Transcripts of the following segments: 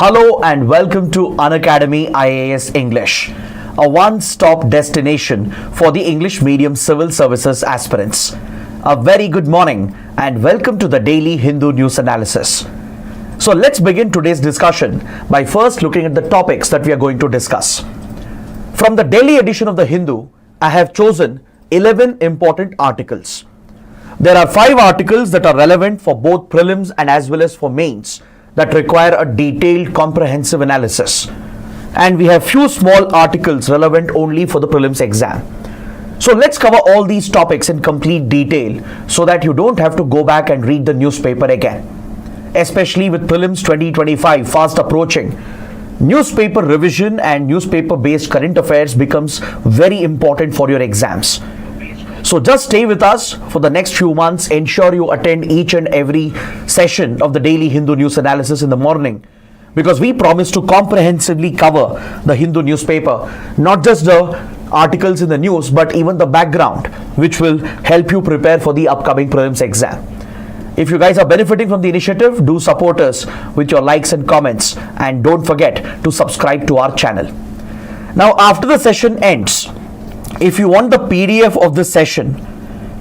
Hello and welcome to Unacademy IAS English, a one-stop destination for the English medium civil services aspirants. A very good morning and welcome to the daily Hindu news analysis. So let's begin today's discussion by first looking at the topics that we are going to discuss. From the daily edition of the Hindu, I have chosen 11 important articles. There are 5 articles that are relevant for both prelims and as well as for mains that require a detailed comprehensive analysis, and we have few small articles relevant only for the prelims exam. So let's cover all these topics in complete detail so that you don't have to go back and read the newspaper again. Especially with prelims 2025 fast approaching, newspaper revision and newspaper based current affairs becomes very important for your exams. So just stay with us for the next few months. Ensure you attend each and every session of the daily Hindu news analysis in the morning, because we promise to comprehensively cover the Hindu newspaper, not just the articles in the news but even the background, which will help you prepare for the upcoming prelims exam. If you guys are benefiting from the initiative, do support us with your likes and comments, and don't forget to subscribe to our channel. Now, after the session ends, if you want the PDF of this session,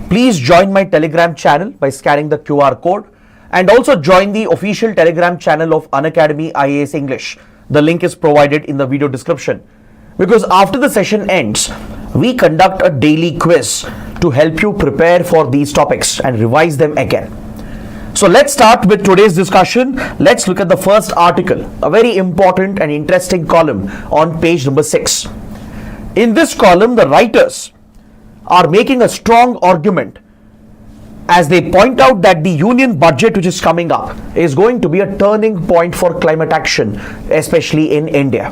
please join my Telegram channel by scanning the QR code, and also join the official Telegram channel of Unacademy IAS English. The link is provided in the video description, because after the session ends, we conduct a daily quiz to help you prepare for these topics and revise them again. So let's start with today's discussion. Let's look at the first article, a very important and interesting column on page number 6. In this column, the writers are making a strong argument as they point out that the union budget which is coming up is going to be a turning point for climate action, especially in India.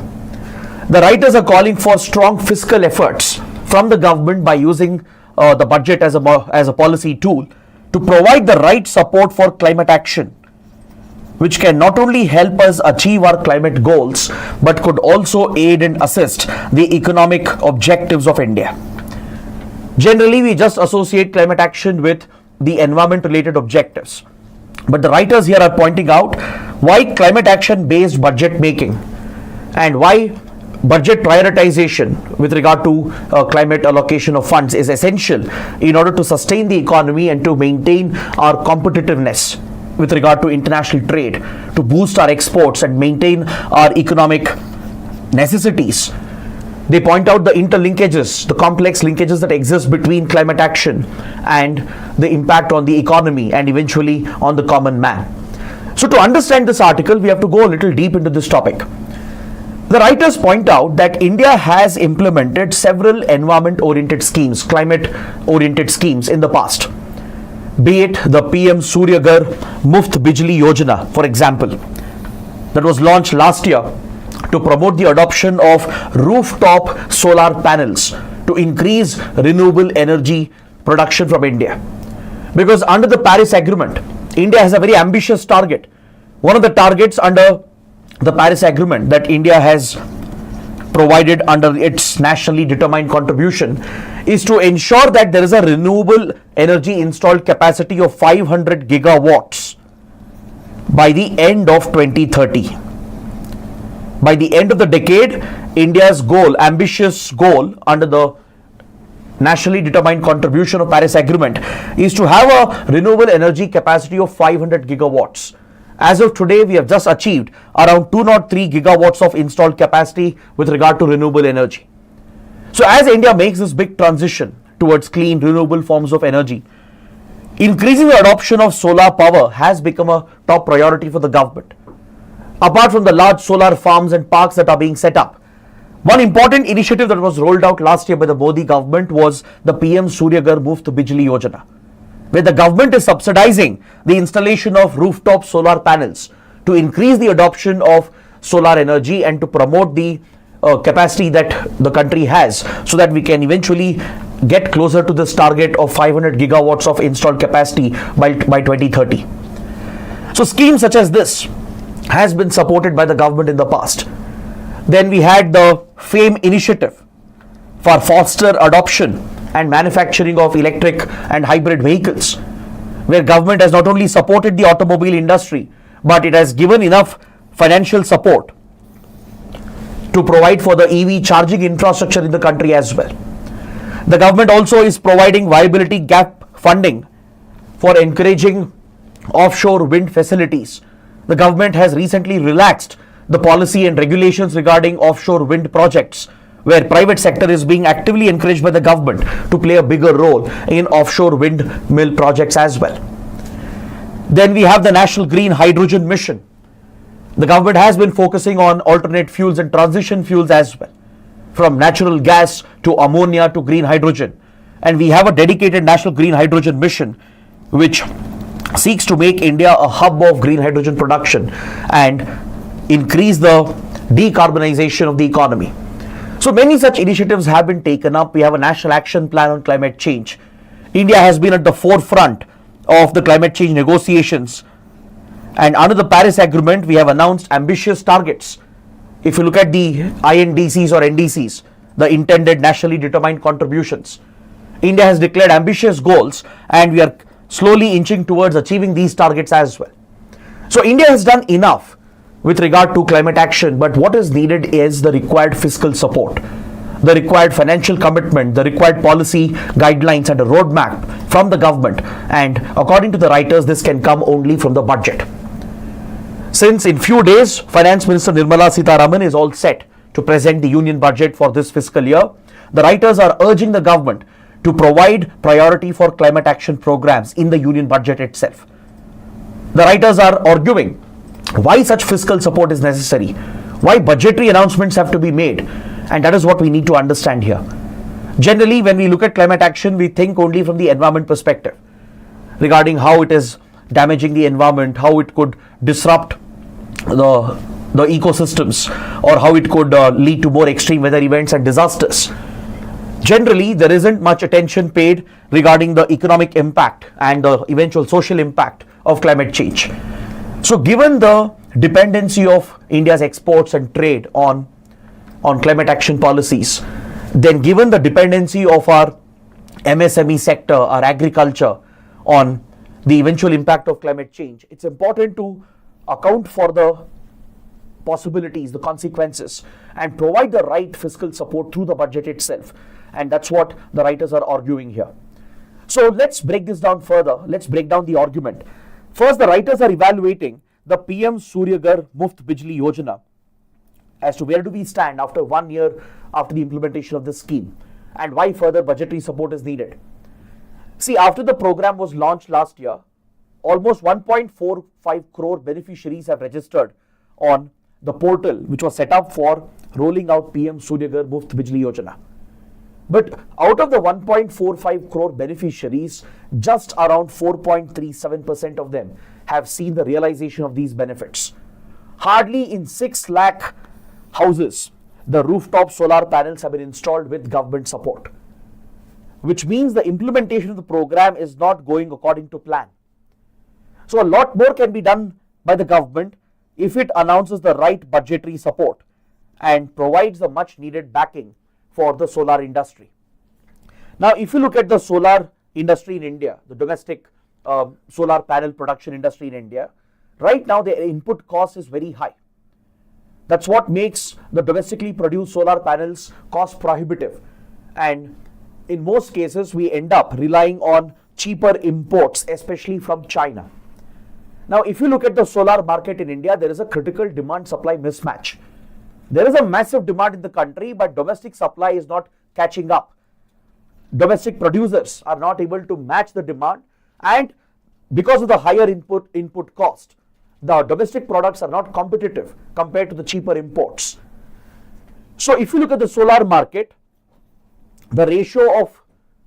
The writers are calling for strong fiscal efforts from the government by using the budget as a policy tool to provide the right support for climate action, which can not only help us achieve our climate goals but could also aid and assist the economic objectives of India. Generally, we just associate climate action with the environment related objectives, but the writers here are pointing out why climate action based budget making and why budget prioritization with regard to climate allocation of funds is essential in order to sustain the economy and to maintain our competitiveness with regard to international trade, to boost our exports and maintain our economic necessities. They point out the interlinkages, the complex linkages that exist between climate action and the impact on the economy and eventually on the common man. So to understand this article, we have to go a little deep into this topic. The writers point out that India has implemented several environment-oriented schemes, climate-oriented schemes in the past. Be it the PM Surya Ghar Muft Bijli Yojana, for example, that was launched last year to promote the adoption of rooftop solar panels to increase renewable energy production from India. Because under the Paris Agreement, India has a very ambitious target. One of the targets under the Paris Agreement that India has provided under its nationally determined contribution is to ensure that there is a renewable energy installed capacity of 500 gigawatts by the end of 2030. By the end of the decade, India's goal, ambitious goal under the nationally determined contribution of Paris Agreement is to have a renewable energy capacity of 500 gigawatts. As of today, we have just achieved around 203 gigawatts of installed capacity with regard to renewable energy. So as India makes this big transition towards clean, renewable forms of energy, increasing the adoption of solar power has become a top priority for the government. Apart from the large solar farms and parks that are being set up, one important initiative that was rolled out last year by the Modi government was the PM Surya Ghar Muft Bijli Yojana, where the government is subsidizing the installation of rooftop solar panels to increase the adoption of solar energy and to promote the capacity that the country has, so that we can eventually get closer to this target of 500 gigawatts of installed capacity by 2030. So schemes such as this has been supported by the government in the past. Then we had the FAME initiative for faster adoption and manufacturing of electric and hybrid vehicles, where government has not only supported the automobile industry, but it has given enough financial support to provide for the EV charging infrastructure in the country as well. The government also is providing viability gap funding for encouraging offshore wind facilities. The government has recently relaxed the policy and regulations regarding offshore wind projects, where private sector is being actively encouraged by the government to play a bigger role in offshore windmill projects as well. Then we have the National Green Hydrogen Mission. The government has been focusing on alternate fuels and transition fuels as well, from natural gas to ammonia to green hydrogen. And we have a dedicated National Green Hydrogen Mission which seeks to make India a hub of green hydrogen production and increase the decarbonization of the economy. So many such initiatives have been taken up. We have a national action plan on climate change. India has been at the forefront of the climate change negotiations, and under the Paris Agreement we have announced ambitious targets. If you look at the INDCs or NDCs, the intended nationally determined contributions, India has declared ambitious goals and we are slowly inching towards achieving these targets as well. So India has done enough with regard to climate action, but what is needed is the required fiscal support, the required financial commitment, the required policy guidelines and a roadmap from the government. And according to the writers, this can come only from the budget. Since in few days, Finance Minister Nirmala Sitharaman is all set to present the union budget for this fiscal year, the writers are urging the government to provide priority for climate action programs in the union budget itself. The writers are arguing why such fiscal support is necessary, why budgetary announcements have to be made, and that is what we need to understand here. Generally, when we look at climate action, we think only from the environment perspective, regarding how it is damaging the environment, how it could disrupt the ecosystems, or how it could lead to more extreme weather events and disasters. Generally, there isn't much attention paid regarding the economic impact and the eventual social impact of climate change. So given the dependency of India's exports and trade on climate action policies, then given the dependency of our MSME sector, our agriculture, on the eventual impact of climate change, it's important to account for the possibilities, the consequences, and provide the right fiscal support through the budget itself. And that's what the writers are arguing here. So let's break this down further. Let's break down the argument. First, the writers are evaluating the PM Surya Ghar Muft Bijli Yojana as to where do we stand after 1 year after the implementation of this scheme, and why further budgetary support is needed. See, after the program was launched last year, almost 1.45 crore beneficiaries have registered on the portal which was set up for rolling out PM Surya Ghar Muft Bijli Yojana. But out of the 1.45 crore beneficiaries, just around 4.37% of them have seen the realization of these benefits. Hardly in 6 lakh houses, the rooftop solar panels have been installed with government support, which means the implementation of the program is not going according to plan. So a lot more can be done by the government if it announces the right budgetary support and provides the much needed backing for the solar industry. Now, if you look at the solar industry in India, the domestic solar panel production industry in India, right now the input cost is very high. That's what makes the domestically produced solar panels cost prohibitive. And in most cases, we end up relying on cheaper imports, especially from China. Now, if you look at the solar market in India, there is a critical demand-supply mismatch. There is a massive demand in the country, but domestic supply is not catching up. Domestic producers are not able to match the demand, and because of the higher input cost, the domestic products are not competitive compared to the cheaper imports. So if you look at the solar market, the ratio of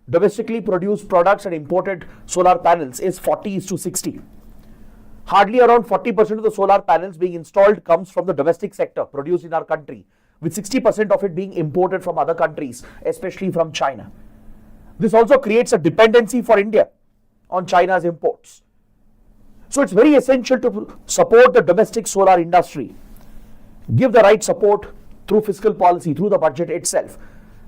domestically produced products and imported solar panels is 40:60. Hardly around 40% of the solar panels being installed comes from the domestic sector produced in our country, with 60% of it being imported from other countries, especially from China. This also creates a dependency for India on China's imports. So it's very essential to support the domestic solar industry, give the right support through fiscal policy, through the budget itself,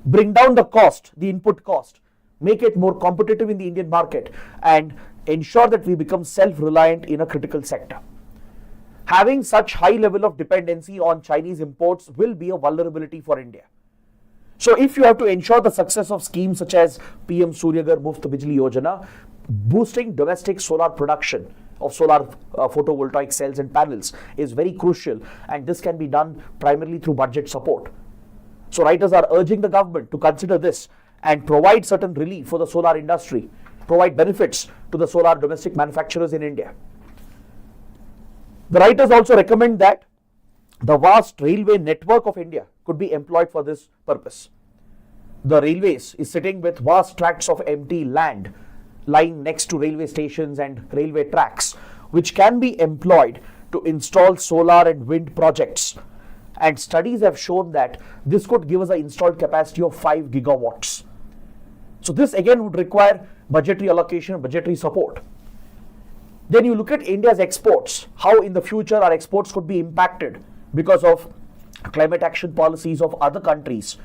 bring down the cost, the input cost, make it more competitive in the Indian market, and ensure that we become self-reliant in a critical sector. Having such high level of dependency on Chinese imports will be a vulnerability for India. So if you have to ensure the success of schemes such as PM Suryaghar Muft Bijli Yojana, boosting domestic solar production of solar photovoltaic cells and panels is very crucial, and this can be done primarily through budget support. So writers are urging the government to consider this and provide certain relief for the solar industry, provide benefits to the solar domestic manufacturers in India. The writers also recommend that the vast railway network of India could be employed for this purpose. The railways is sitting with vast tracts of empty land lying next to railway stations and railway tracks, which can be employed to install solar and wind projects. And studies have shown that this could give us an installed capacity of 5 gigawatts. So this again would require budgetary allocation, budgetary support. Then you look at India's exports, how in the future our exports could be impacted because of climate action policies of other countries.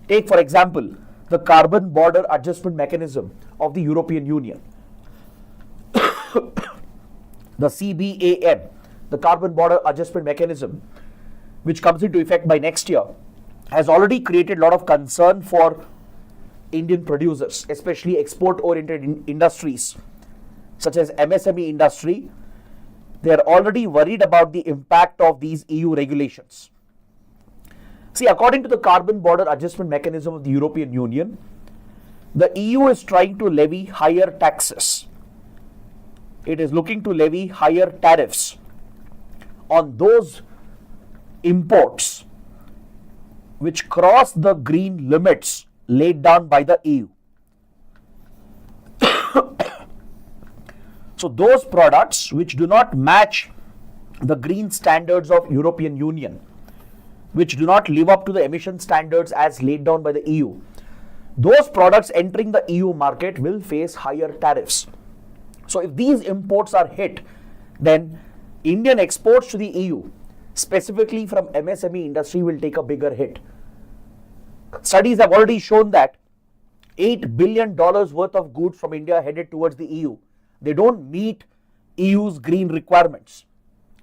Take for example, the carbon border adjustment mechanism of the European Union. The CBAM, the carbon border adjustment mechanism, which comes into effect by next year, has already created a lot of concern for Indian producers, especially export-oriented industries such as MSME industry. They are already worried about the impact of these EU regulations. See, according to the carbon border adjustment mechanism of the European Union, the EU is trying to levy higher taxes. It is looking to levy higher tariffs on those imports which cross the green limits laid down by the EU. So those products which do not match the green standards of European Union, which do not live up to the emission standards as laid down by the EU, those products entering the EU market will face higher tariffs. So if these imports are hit, then Indian exports to the EU, specifically from MSME industry, will take a bigger hit. Studies have already shown that $8 billion worth of goods from India headed towards the EU, they don't meet EU's green requirements,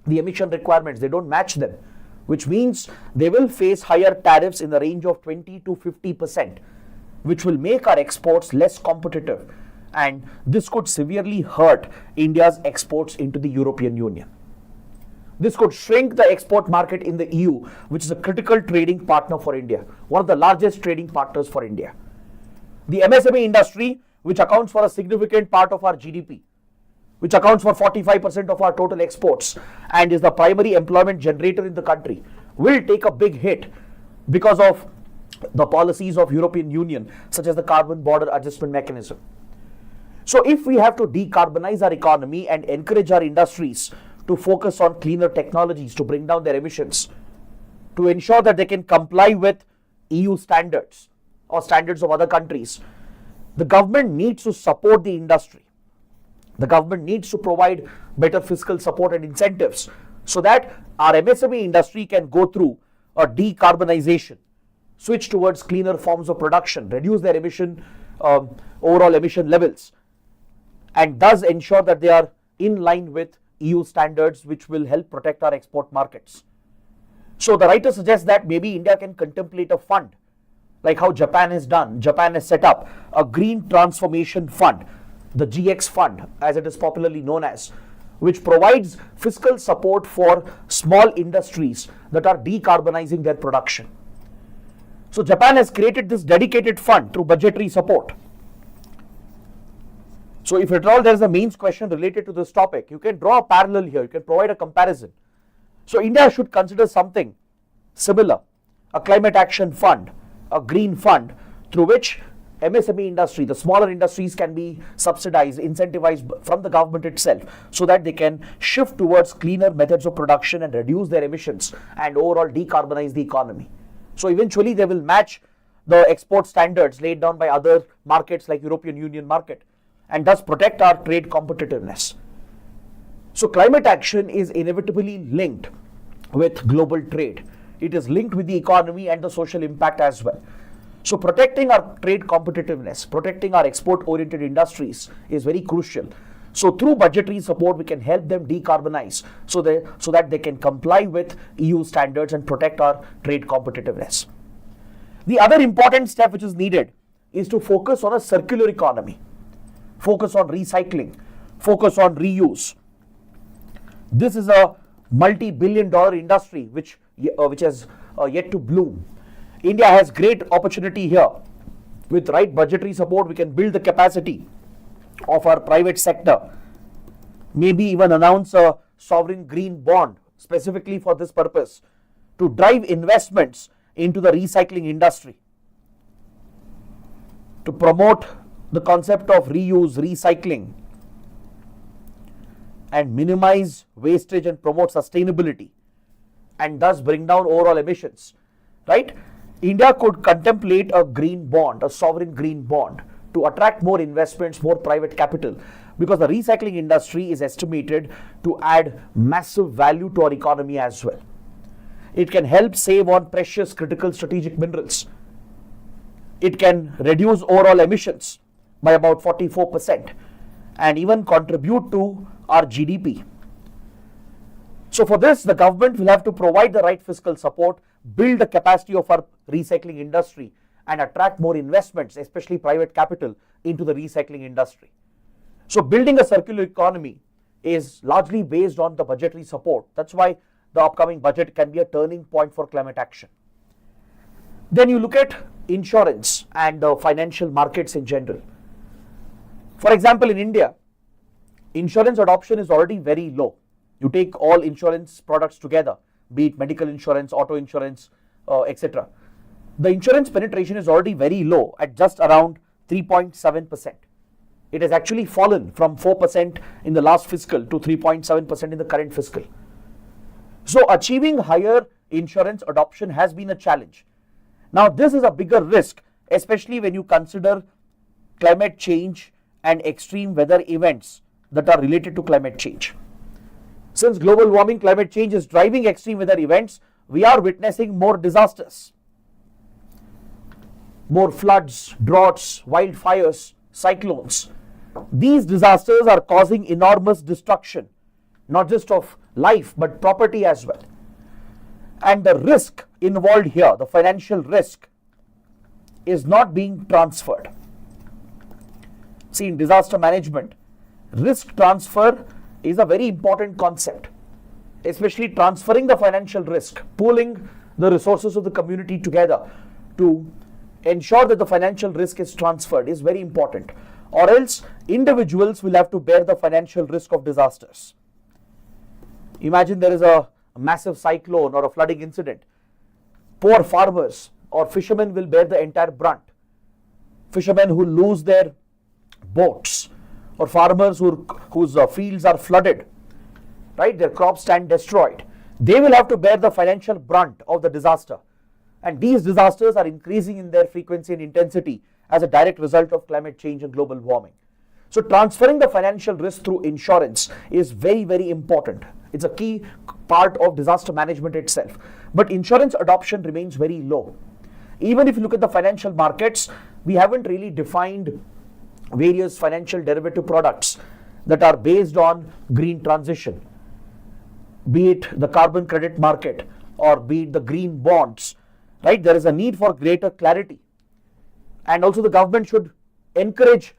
the emission requirements, they don't match them, which means they will face higher tariffs in the range of 20 to 50%, which will make our exports less competitive, and this could severely hurt India's exports into the European Union. This could shrink the export market in the EU, which is a critical trading partner for India, one of the largest trading partners for India. The MSME industry, which accounts for a significant part of our GDP, which accounts for 45% of our total exports and is the primary employment generator in the country, will take a big hit because of the policies of European Union, such as the carbon border adjustment mechanism. So if we have to decarbonize our economy and encourage our industries to focus on cleaner technologies to bring down their emissions, to ensure that they can comply with EU standards or standards of other countries, the government needs to support the industry. The government needs to provide better fiscal support and incentives so that our MSME industry can go through a decarbonization, switch towards cleaner forms of production, reduce their overall emission levels, and thus ensure that they are in line with EU standards, which will help protect our export markets. So the writer suggests that maybe India can contemplate a fund, like how Japan has done. Japan has set up a green transformation fund, the GX fund, as it is popularly known as, which provides fiscal support for small industries that are decarbonizing their production. So Japan has created this dedicated fund through budgetary support. So if at all there is a mains question related to this topic, you can draw a parallel here, you can provide a comparison. So India should consider something similar, a climate action fund, a green fund, through which MSME industry, the smaller industries, can be subsidized, incentivized from the government itself, so that they can shift towards cleaner methods of production and reduce their emissions and overall decarbonize the economy. So eventually they will match the export standards laid down by other markets like European Union market, and thus protect our trade competitiveness. So climate action is inevitably linked with global trade. It is linked with the economy and the social impact as well. So protecting our trade competitiveness, protecting our export-oriented industries is very crucial. So through budgetary support, we can help them decarbonize so that they can comply with EU standards and protect our trade competitiveness. The other important step which is needed is to focus on a circular economy, focus on recycling, focus on reuse. This is a multi-billion-dollar industry which has yet to bloom. India has great opportunity here. With right budgetary support, we can build the capacity of our private sector, maybe even announce a sovereign green bond specifically for this purpose to drive investments into the recycling industry, to promote the concept of reuse, recycling, and minimize wastage and promote sustainability, and thus bring down overall emissions, right? India could contemplate a green bond, a sovereign green bond, to attract more investments, more private capital, because the recycling industry is estimated to add massive value to our economy as well. It can help save on precious critical strategic minerals. It can reduce overall emissions by about 44% and even contribute to our GDP. So for this, the government will have to provide the right fiscal support, build the capacity of our recycling industry, and attract more investments, especially private capital, into the recycling industry. So building a circular economy is largely based on the budgetary support. That's why the upcoming budget can be a turning point for climate action. Then you look at insurance and the financial markets in general. For example, in India, insurance adoption is already very low. You take all insurance products together, be it medical insurance, auto insurance, etc. The insurance penetration is already very low at just around 3.7%. It has actually fallen from 4% in the last fiscal to 3.7% in the current fiscal. So achieving higher insurance adoption has been a challenge. Now this is a bigger risk, especially when you consider climate change and extreme weather events that are related to climate change. Since global warming, climate change is driving extreme weather events, we are witnessing more disasters. More floods, droughts, wildfires, cyclones. These disasters are causing enormous destruction, not just of life but property as well. And the risk involved here, the financial risk, is not being transferred. See, in disaster management, risk transfer is a very important concept, especially transferring the financial risk, pooling the resources of the community together to ensure that the financial risk is transferred is very important, or else individuals will have to bear the financial risk of disasters. Imagine there is a massive cyclone or a flooding incident. Poor farmers or fishermen will bear the entire brunt. Fishermen who lose their boats, or farmers whose fields are flooded, right? Their crops stand destroyed. They will have to bear the financial brunt of the disaster. And these disasters are increasing in their frequency and intensity as a direct result of climate change and global warming. So transferring the financial risk through insurance is very, very important. It's a key part of disaster management itself. But insurance adoption remains very low. Even if you look at the financial markets, we haven't really defined various financial derivative products that are based on green transition, be it the carbon credit market or be it the green bonds, right? There is a need for greater clarity. And also the government should encourage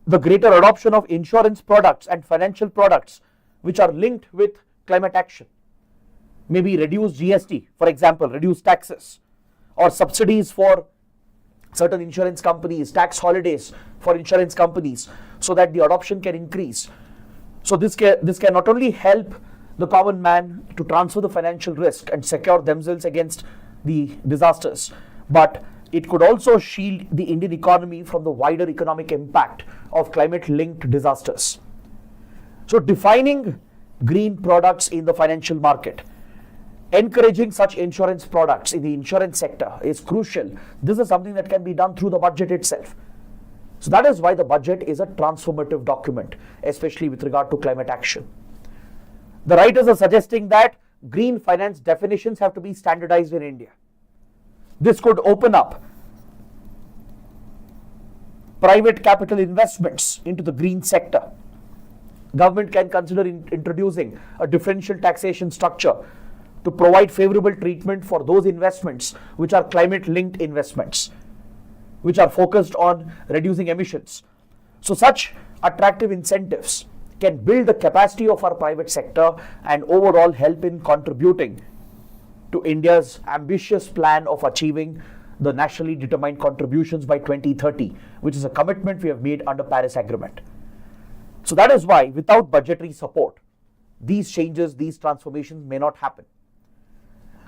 the greater adoption of insurance products and financial products which are linked with climate action. Maybe reduce GST, for example, reduce taxes, or subsidies for certain insurance companies, tax holidays for insurance companies, so that the adoption can increase. So this can not only help the common man to transfer the financial risk and secure themselves against the disasters, but it could also shield the Indian economy from the wider economic impact of climate-linked disasters. So defining green products in the financial market, encouraging such insurance products in the insurance sector is crucial. This is something that can be done through the budget itself. So that is why the budget is a transformative document, especially with regard to climate action. The writers are suggesting that green finance definitions have to be standardized in India. This could open up private capital investments into the green sector. Government can consider introducing a differential taxation structure to provide favorable treatment for those investments which are climate-linked investments, which are focused on reducing emissions. So such attractive incentives can build the capacity of our private sector and overall help in contributing to India's ambitious plan of achieving the nationally determined contributions by 2030, which is a commitment we have made under Paris Agreement. So that is why without budgetary support, these changes, these transformations may not happen.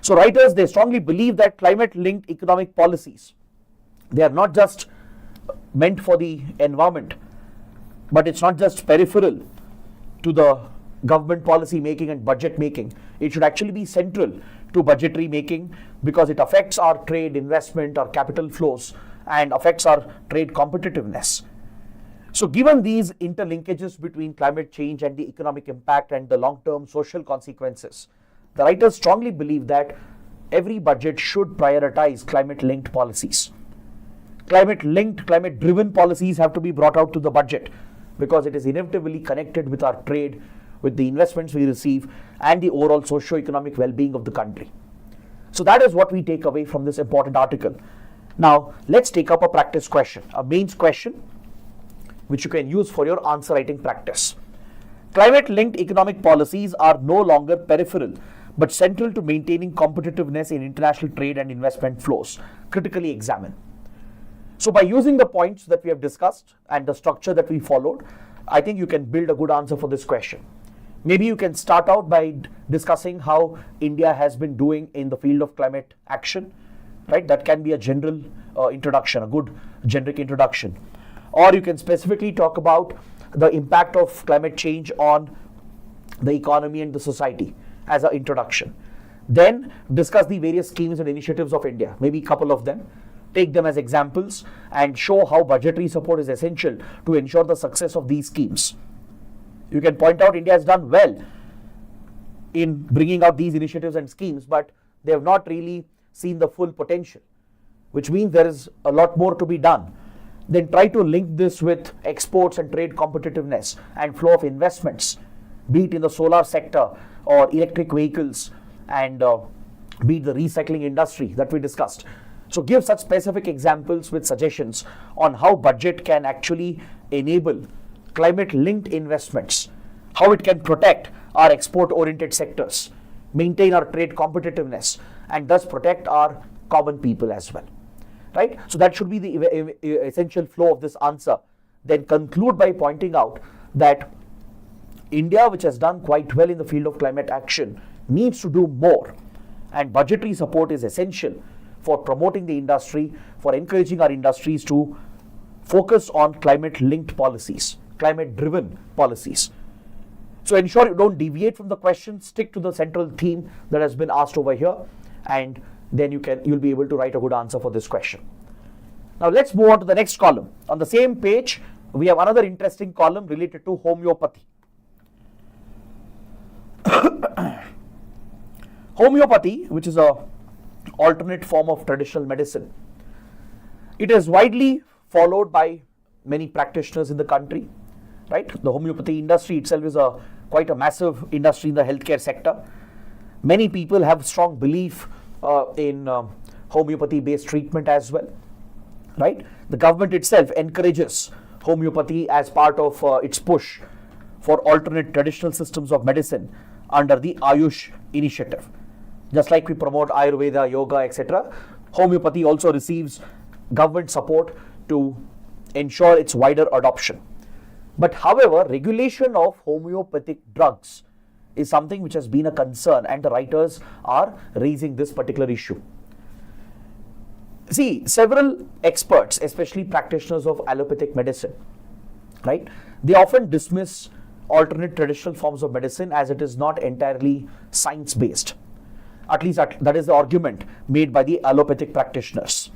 So writers, they strongly believe that climate-linked economic policies, they are not just meant for the environment, but it's not just peripheral to the government policy making and budget making. It should actually be central to budgetary making because it affects our trade, investment, our capital flows, and affects our trade competitiveness. So given these interlinkages between climate change and the economic impact and the long-term social consequences, the writers strongly believe that every budget should prioritize climate-linked policies. Climate-linked, climate-driven policies have to be brought out to the budget because it is inevitably connected with our trade, with the investments we receive, and the overall socio-economic well-being of the country. So that is what we take away from this important article. Now, let's take up a practice question, a mains question, which you can use for your answer writing practice. Climate-linked economic policies are no longer peripheral, but central to maintaining competitiveness in international trade and investment flows. Critically examine. So by using the points that we have discussed and the structure that we followed, I think you can build a good answer for this question. Maybe you can start out by discussing how India has been doing in the field of climate action, right? That can be a general introduction, a good generic introduction. Or you can specifically talk about the impact of climate change on the economy and the society as an introduction. Then discuss the various schemes and initiatives of India, maybe a couple of them. Take them as examples and show how budgetary support is essential to ensure the success of these schemes. You can point out India has done well in bringing out these initiatives and schemes, but they have not really seen the full potential, which means there is a lot more to be done. Then try to link this with exports and trade competitiveness and flow of investments, be it in the solar sector or electric vehicles and be it the recycling industry that we discussed. So give such specific examples with suggestions on how budget can actually enable climate-linked investments, how it can protect our export-oriented sectors, maintain our trade competitiveness, and thus protect our common people as well. Right? So that should be the essential flow of this answer. Then conclude by pointing out that India, which has done quite well in the field of climate action, needs to do more, and budgetary support is essential for promoting the industry, for encouraging our industries to focus on climate-linked policies, climate-driven policies. So ensure you don't deviate from the question, stick to the central theme that has been asked over here, and then you'll be able to write a good answer for this question. Now let's move on to the next column. On the same page, we have another interesting column related to homeopathy. Homeopathy, which is a alternate form of traditional medicine, it is widely followed by many practitioners in the country, right? The homeopathy industry itself is quite a massive industry in the healthcare sector. Many people have strong belief in homeopathy-based treatment as well, right? The government itself encourages homeopathy as part of its push for alternate traditional systems of medicine under the Ayush initiative. Just like we promote Ayurveda, yoga, etc., homeopathy also receives government support to ensure its wider adoption. But however, regulation of homeopathic drugs is something which has been a concern, and the writers are raising this particular issue. See, several experts, especially practitioners of allopathic medicine, right, they often dismiss alternate traditional forms of medicine as it is not entirely science-based. At least that is the argument made by the allopathic practitioners.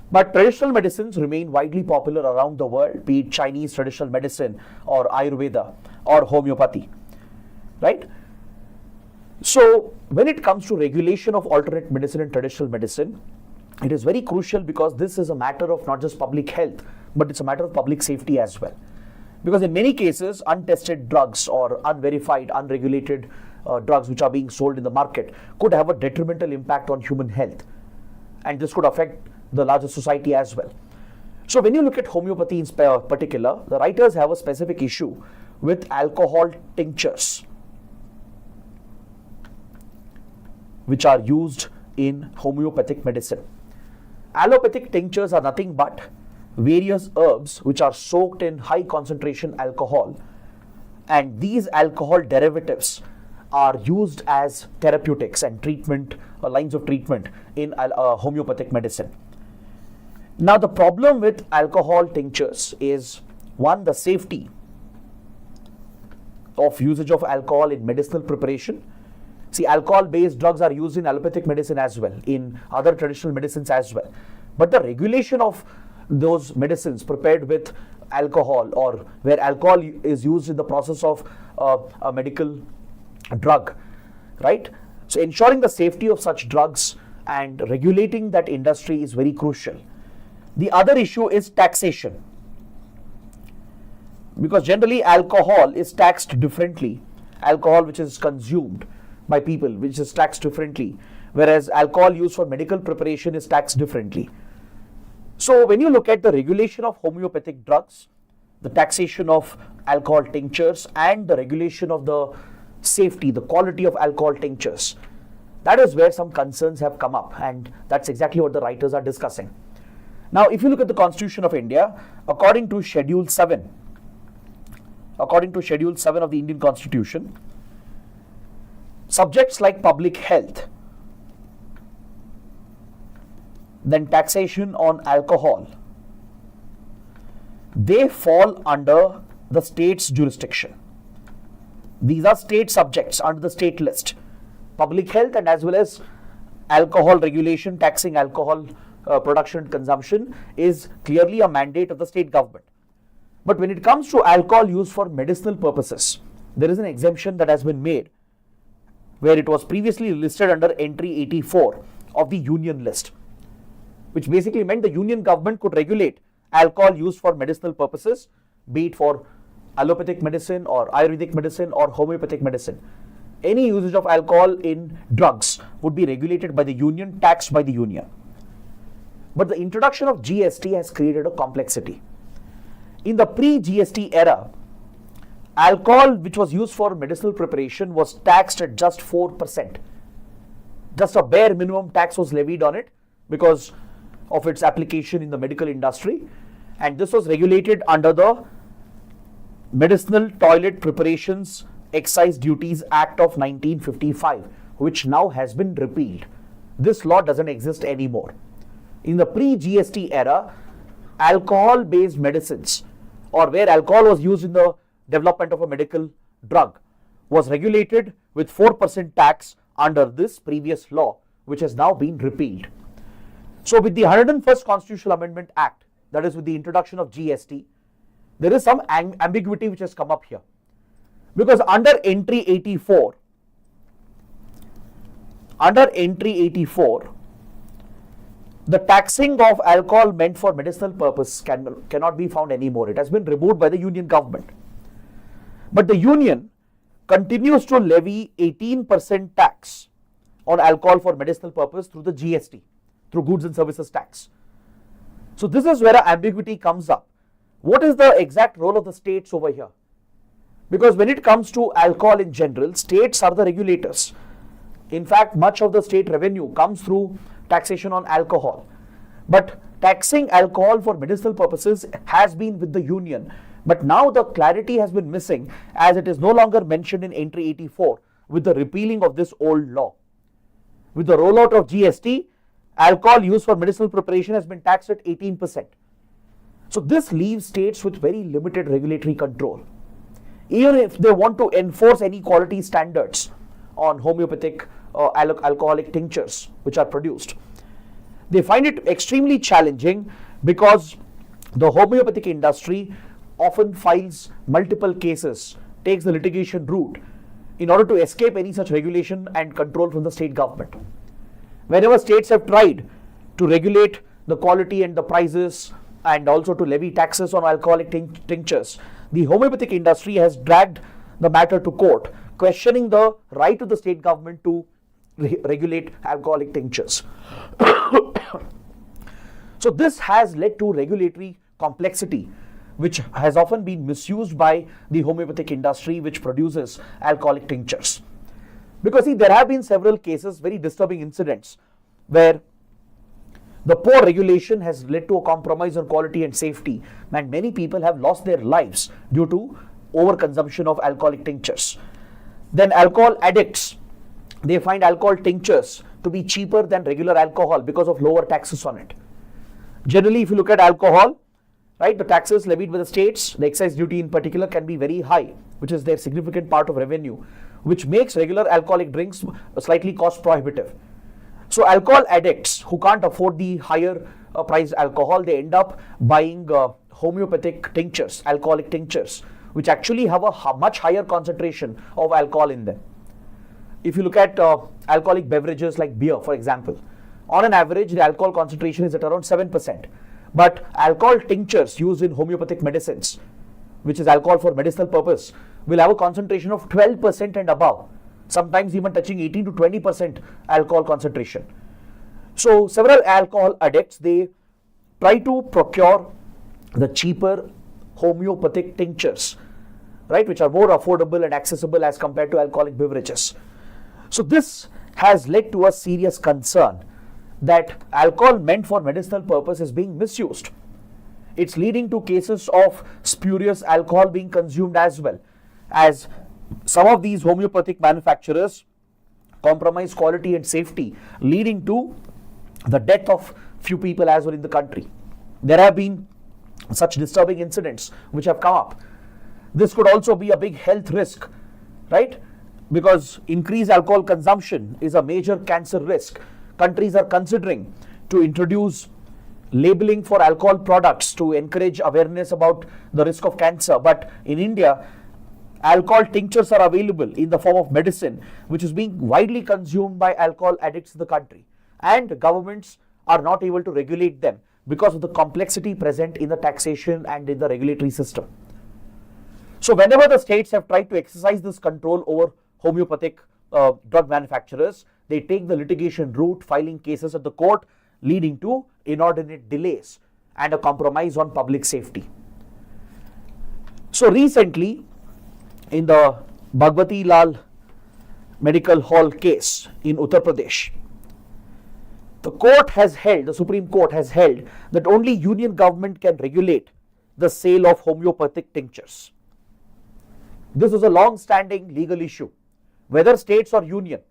But traditional medicines remain widely popular around the world, be it Chinese traditional medicine or Ayurveda or homeopathy, right? So when it comes to regulation of alternate medicine and traditional medicine, it is very crucial because this is a matter of not just public health, but it's a matter of public safety as well. Because in many cases, untested drugs or unverified, unregulated drugs which are being sold in the market could have a detrimental impact on human health. And this could affect the larger society as well. So when you look at homeopathy in particular, the writers have a specific issue with alcohol tinctures, which are used in homeopathic medicine. Allopathic tinctures are nothing but various herbs which are soaked in high concentration alcohol, and these alcohol derivatives are used as therapeutics and treatment lines of treatment in homeopathic medicine. Now the problem with alcohol tinctures is, one, the safety of usage of alcohol in medicinal preparation. See, alcohol-based drugs are used in allopathic medicine as well, in other traditional medicines as well. But the regulation of those medicines prepared with alcohol, or where alcohol is used in the process of a medical drug, right? So ensuring the safety of such drugs and regulating that industry is very crucial. The other issue is taxation, because generally alcohol is taxed differently. Alcohol which is consumed by people, which is taxed differently, whereas alcohol used for medical preparation is taxed differently. So when you look at the regulation of homeopathic drugs, the taxation of alcohol tinctures, and the regulation of the safety, the quality of alcohol tinctures, that is where some concerns have come up, and that's exactly what the writers are discussing. Now, if you look at the Constitution of India, according to Schedule 7 of the Indian Constitution, subjects like public health, then taxation on alcohol, they fall under the state's jurisdiction. These are state subjects under the state list. Public health and as well as alcohol regulation, taxing alcohol production and consumption is clearly a mandate of the state government. But when it comes to alcohol used for medicinal purposes, there is an exemption that has been made, where it was previously listed under entry 84 of the union list, which basically meant the union government could regulate alcohol used for medicinal purposes, be it for allopathic medicine or Ayurvedic medicine or homeopathic medicine. Any usage of alcohol in drugs would be regulated by the union, taxed by the union. But the introduction of GST has created a complexity. In the pre-GST era, alcohol which was used for medicinal preparation was taxed at just 4%. Just a bare minimum tax was levied on it because of its application in the medical industry, and this was regulated under the Medicinal Toilet Preparations Excise Duties Act of 1955, which now has been repealed. This law doesn't exist anymore. In the pre-GST era, alcohol-based medicines, or where alcohol was used in the development of a medical drug, was regulated with 4% tax under this previous law, which has now been repealed. So with the 101st Constitutional Amendment Act, that is with the introduction of GST, there is some ambiguity which has come up here. Because under entry 84, the taxing of alcohol meant for medicinal purpose cannot be found anymore. It has been removed by the union government. But the union continues to levy 18% tax on alcohol for medicinal purpose through the GST, through goods and services tax. So this is where an ambiguity comes up. What is the exact role of the states over here? Because when it comes to alcohol in general, states are the regulators. In fact, much of the state revenue comes through taxation on alcohol. But taxing alcohol for medicinal purposes has been with the union. But now the clarity has been missing, as it is no longer mentioned in entry 84 with the repealing of this old law. With the rollout of GST, alcohol used for medicinal preparation has been taxed at 18%. So this leaves states with very limited regulatory control. Even if they want to enforce any quality standards on homeopathic alcoholic tinctures which are produced, they find it extremely challenging, because the homeopathic industry often files multiple cases, takes the litigation route in order to escape any such regulation and control from the state government. Whenever states have tried to regulate the quality and the prices and also to levy taxes on alcoholic tinctures, the homeopathic industry has dragged the matter to court, questioning the right of the state government to regulate alcoholic tinctures. So this has led to regulatory complexity, which has often been misused by the homeopathic industry, which produces alcoholic tinctures. Because see, there have been several cases, very disturbing incidents, where the poor regulation has led to a compromise on quality and safety, and many people have lost their lives due to overconsumption of alcoholic tinctures. Then alcohol addicts, they find alcohol tinctures to be cheaper than regular alcohol because of lower taxes on it. Generally, if you look at alcohol, right, the taxes levied by the states, the excise duty in particular, can be very high, which is their significant part of revenue, which makes regular alcoholic drinks slightly cost prohibitive. So alcohol addicts who can't afford the higher priced alcohol, they end up buying homeopathic tinctures, alcoholic tinctures, which actually have a much higher concentration of alcohol in them. If you look at alcoholic beverages like beer, for example, on an average, the alcohol concentration is at around 7%. But alcohol tinctures used in homeopathic medicines, which is alcohol for medicinal purpose, will have a concentration of 12% and above, sometimes even touching 18 to 20% alcohol concentration. So several alcohol addicts, they try to procure the cheaper homeopathic tinctures, right, which are more affordable and accessible as compared to alcoholic beverages. So this has led to a serious concern that alcohol meant for medicinal purpose is being misused. It's leading to cases of spurious alcohol being consumed as well, as some of these homeopathic manufacturers compromise quality and safety, leading to the death of few people as well in the country. There have been such disturbing incidents which have come up. This could also be a big health risk, right? Because increased alcohol consumption is a major cancer risk. Countries are considering to introduce labeling for alcohol products to encourage awareness about the risk of cancer. But in India, alcohol tinctures are available in the form of medicine, which is being widely consumed by alcohol addicts in the country. And governments are not able to regulate them because of the complexity present in the taxation and in the regulatory system. So whenever the states have tried to exercise this control over homeopathic drug manufacturers, they take the litigation route, filing cases at the court, leading to inordinate delays and a compromise on public safety. So recently, in the Bhagwati Lal Medical Hall case in Uttar Pradesh, the Supreme Court has held that only union government can regulate the sale of homeopathic tinctures. This is a long-standing legal issue, whether states or union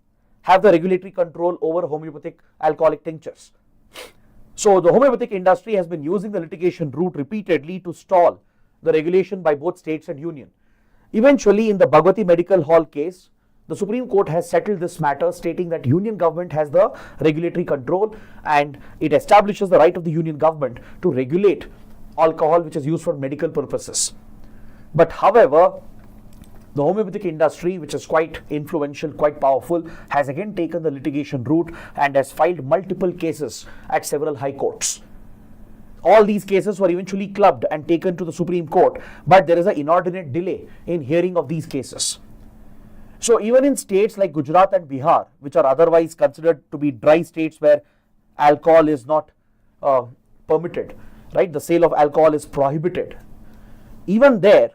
have the regulatory control over homeopathic alcoholic tinctures. So the homeopathic industry has been using the litigation route repeatedly to stall the regulation by both states and union. Eventually, in the Bhagwati Medical Hall case, the Supreme Court has settled this matter, stating that union government has the regulatory control and it establishes the right of the union government to regulate alcohol which is used for medical purposes. But however, the homeopathic industry, which is quite influential, quite powerful, has again taken the litigation route and has filed multiple cases at several high courts. All these cases were eventually clubbed and taken to the Supreme Court, but there is an inordinate delay in hearing of these cases. So even in states like Gujarat and Bihar, which are otherwise considered to be dry states where alcohol is not permitted, right? The sale of alcohol is prohibited. Even there,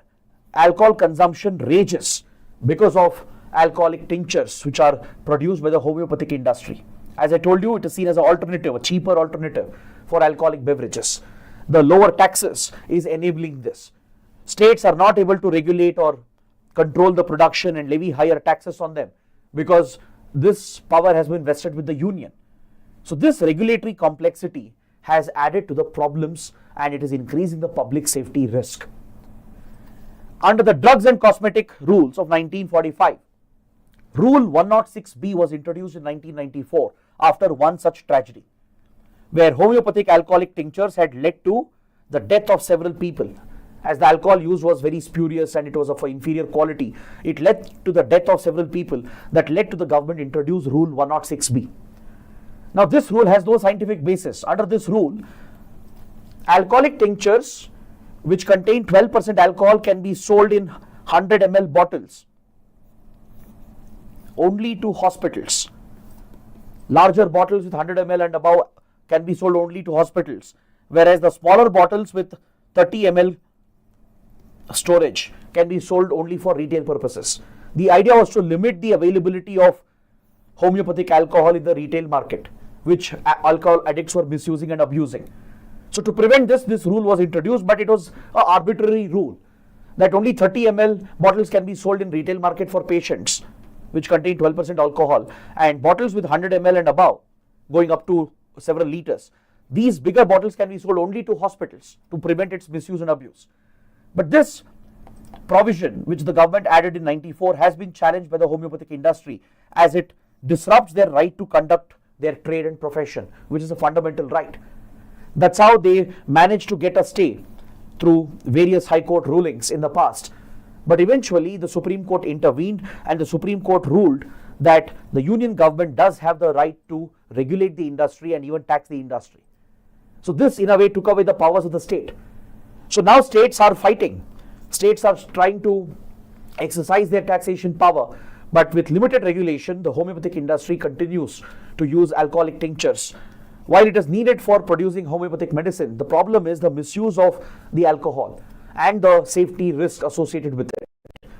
alcohol consumption rages because of alcoholic tinctures which are produced by the homeopathic industry. As I told you, it is seen as an alternative, a cheaper alternative for alcoholic beverages. The lower taxes is enabling this. States are not able to regulate or control the production and levy higher taxes on them because this power has been vested with the union. So this regulatory complexity has added to the problems and it is increasing the public safety risk. Under the Drugs and Cosmetic Rules of 1945, Rule 106B was introduced in 1994 after one such tragedy, where homeopathic alcoholic tinctures had led to the death of several people. As the alcohol used was very spurious and it was of inferior quality, it led to the death of several people that led to the government introduce Rule 106B. Now this rule has no scientific basis. Under this rule, alcoholic tinctures which contain 12% alcohol can be sold in 100 ml bottles only to hospitals. Larger bottles with 100 ml and above can be sold only to hospitals, whereas the smaller bottles with 30 ml storage can be sold only for retail purposes. The idea was to limit the availability of homeopathic alcohol in the retail market, which alcohol addicts were misusing and abusing. So to prevent this rule was introduced, but it was an arbitrary rule that only 30 ml bottles can be sold in retail market for patients which contain 12% alcohol, and bottles with 100 ml and above going up to several liters. These bigger bottles can be sold only to hospitals to prevent its misuse and abuse. But this provision, which the government added in 94, has been challenged by the homeopathic industry as it disrupts their right to conduct their trade and profession, which is a fundamental right. That's how they managed to get a stay through various high court rulings in the past. But eventually the Supreme Court intervened, and the Supreme Court ruled that the union government does have the right to regulate the industry and even tax the industry. So this in a way took away the powers of the state. So now states are fighting. States are trying to exercise their taxation power, but with limited regulation, the homeopathic industry continues to use alcoholic tinctures. While it is needed for producing homeopathic medicine, the problem is the misuse of the alcohol and the safety risk associated with it.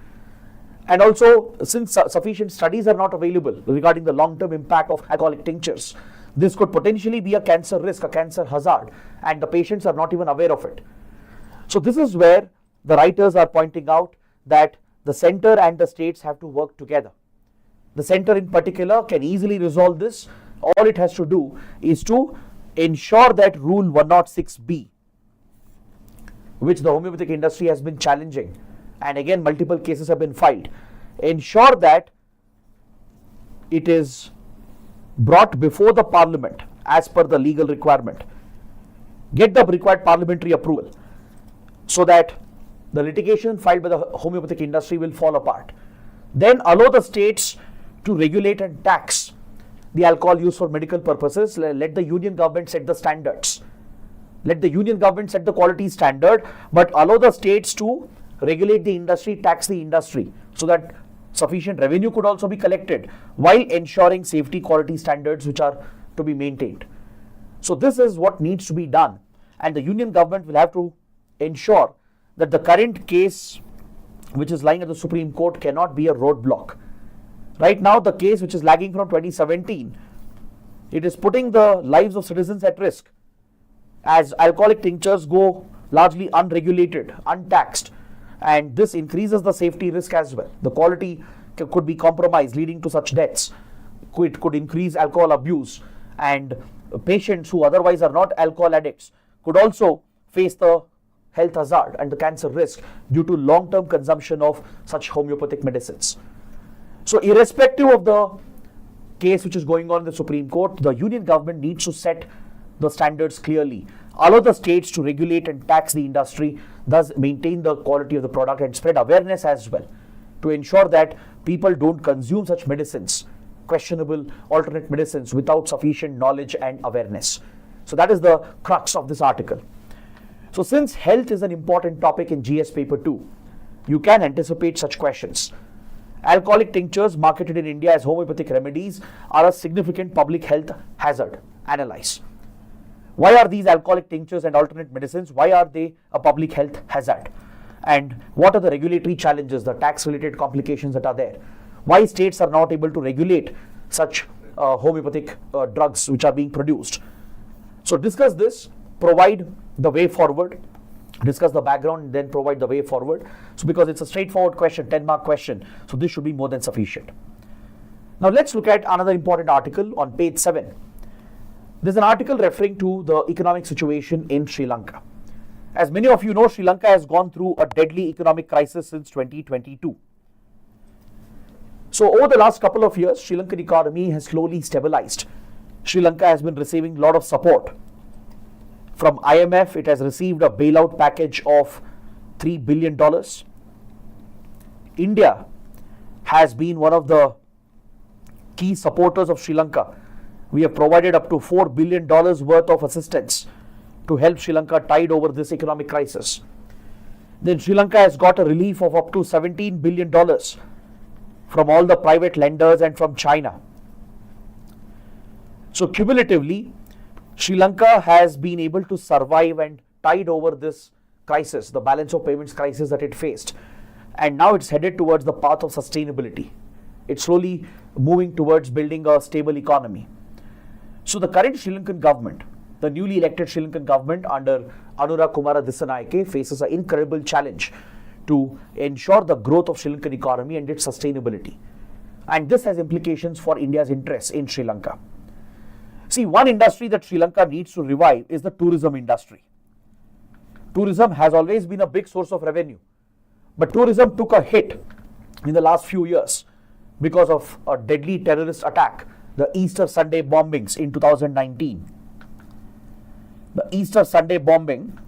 And also, since sufficient studies are not available regarding the long-term impact of alcoholic tinctures, this could potentially be a cancer risk, a cancer hazard, and the patients are not even aware of it. So this is where the writers are pointing out that the center and the states have to work together. The center in particular can easily resolve this. All it has to do is to ensure that Rule 106B, which the homeopathic industry has been challenging, and again multiple cases have been filed, ensure that it is brought before the parliament as per the legal requirement, get the required parliamentary approval, so that the litigation filed by the homeopathic industry will fall apart. Then allow the states to regulate and tax the alcohol used for medical purposes. Let the union government set the standards. Let the union government set the quality standard, but allow the states to regulate the industry, tax the industry, so that sufficient revenue could also be collected while ensuring safety quality standards which are to be maintained. So this is what needs to be done, and the union government will have to ensure that the current case which is lying at the Supreme Court cannot be a roadblock. Right now, the case which is lagging from 2017, it is putting the lives of citizens at risk, as alcoholic tinctures go largely unregulated, untaxed, and this increases the safety risk as well. The quality could be compromised, leading to such deaths. It could increase alcohol abuse, and patients who otherwise are not alcohol addicts could also face the health hazard and the cancer risk due to long-term consumption of such homeopathic medicines. So irrespective of the case which is going on in the Supreme Court, the union government needs to set the standards clearly, allow the states to regulate and tax the industry, thus maintain the quality of the product and spread awareness as well, to ensure that people don't consume such medicines, questionable alternate medicines, without sufficient knowledge and awareness. So that is the crux of this article. So since health is an important topic in GS paper 2, you can anticipate such questions. Alcoholic tinctures marketed in India as homeopathic remedies are a significant public health hazard. Analyze. Why are these alcoholic tinctures and alternate medicines, why are they a public health hazard? And what are the regulatory challenges, the tax related complications that are there? Why states are not able to regulate such homeopathic drugs which are being produced? So discuss this, provide the way forward, discuss the background, and then provide the way forward. So because it's a straightforward question, 10-mark question, so this should be more than sufficient. Now let's look at another important article on page 7. There's an article referring to the economic situation in Sri Lanka. As many of you know, Sri Lanka has gone through a deadly economic crisis since 2022. So over the last couple of years, Sri Lankan economy has slowly stabilized. Sri Lanka has been receiving a lot of support from IMF. It has received a bailout package of $3 billion. India has been one of the key supporters of Sri Lanka. We have provided up to $4 billion worth of assistance to help Sri Lanka tide over this economic crisis. Then Sri Lanka has got a relief of up to $17 billion from all the private lenders and from China. So cumulatively, Sri Lanka has been able to survive and tide over this crisis, the balance of payments crisis that it faced. And now it's headed towards the path of sustainability. It's slowly moving towards building a stable economy. So the current Sri Lankan government, the newly elected Sri Lankan government under Kumara Dissanayake, faces an incredible challenge to ensure the growth of Sri Lankan economy and its sustainability. And this has implications for India's interests in Sri Lanka. See, one industry that Sri Lanka needs to revive is the tourism industry. Tourism has always been a big source of revenue, but tourism took a hit in the last few years because of a deadly terrorist attack, the Easter Sunday bombings in 2019. The Easter Sunday bombing,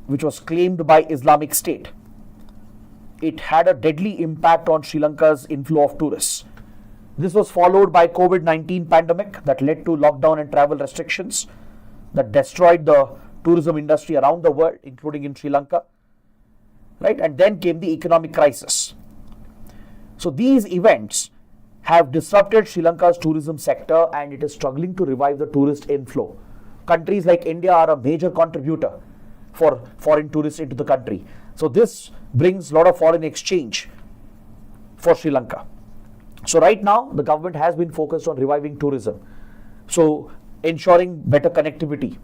which was claimed by Islamic State, it had a deadly impact on Sri Lanka's inflow of tourists. This was followed by COVID-19 pandemic that led to lockdown and travel restrictions that destroyed the tourism industry around the world, including in Sri Lanka, right? And then came the economic crisis. So these events have disrupted Sri Lanka's tourism sector and it is struggling to revive the tourist inflow. Countries like India are a major contributor for foreign tourists into the country. So this brings a lot of foreign exchange for Sri Lanka. So right now, the government has been focused on reviving tourism. So ensuring better connectivity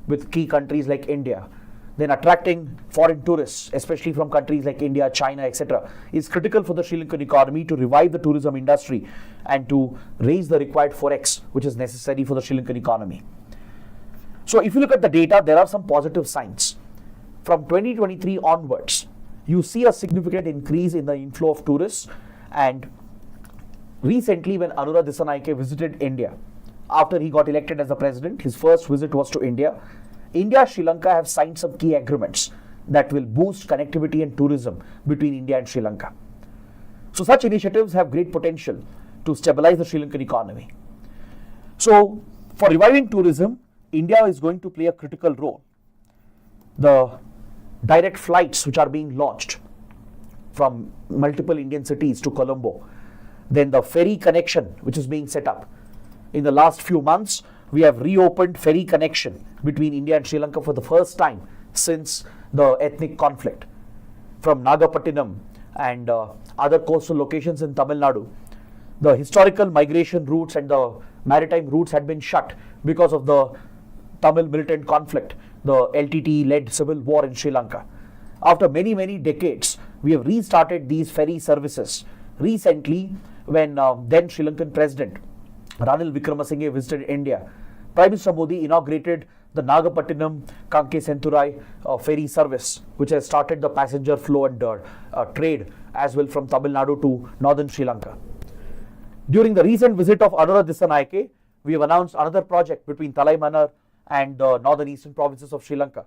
with key countries like India, then attracting foreign tourists, especially from countries like India, China, etc., is critical for the Sri Lankan economy to revive the tourism industry and to raise the required forex, which is necessary for the Sri Lankan economy. So if you look at the data, there are some positive signs. From 2023 onwards, you see a significant increase in the inflow of tourists. And recently, when Anura Dissanayake visited India, after he got elected as the president, his first visit was to India. India and Sri Lanka have signed some key agreements that will boost connectivity and tourism between India and Sri Lanka. So such initiatives have great potential to stabilize the Sri Lankan economy. So for reviving tourism, India is going to play a critical role. The direct flights which are being launched from multiple Indian cities to Colombo, then the ferry connection which is being set up. In the last few months, we have reopened ferry connection between India and Sri Lanka for the first time since the ethnic conflict from Nagapattinam and other coastal locations in Tamil Nadu. The historical migration routes and the maritime routes had been shut because of the Tamil militant conflict, the LTT-led civil war in Sri Lanka. After many, many decades, we have restarted these ferry services. Recently, when then Sri Lankan President Ranil Wickremesinghe visited India, Prime Minister Modi inaugurated the Nagapattinam Kanke Senturai ferry service, which has started the passenger flow and trade as well from Tamil Nadu to northern Sri Lanka. During the recent visit of Anura Dissanayake, we have announced another project between Talaimanar and the northern eastern provinces of Sri Lanka.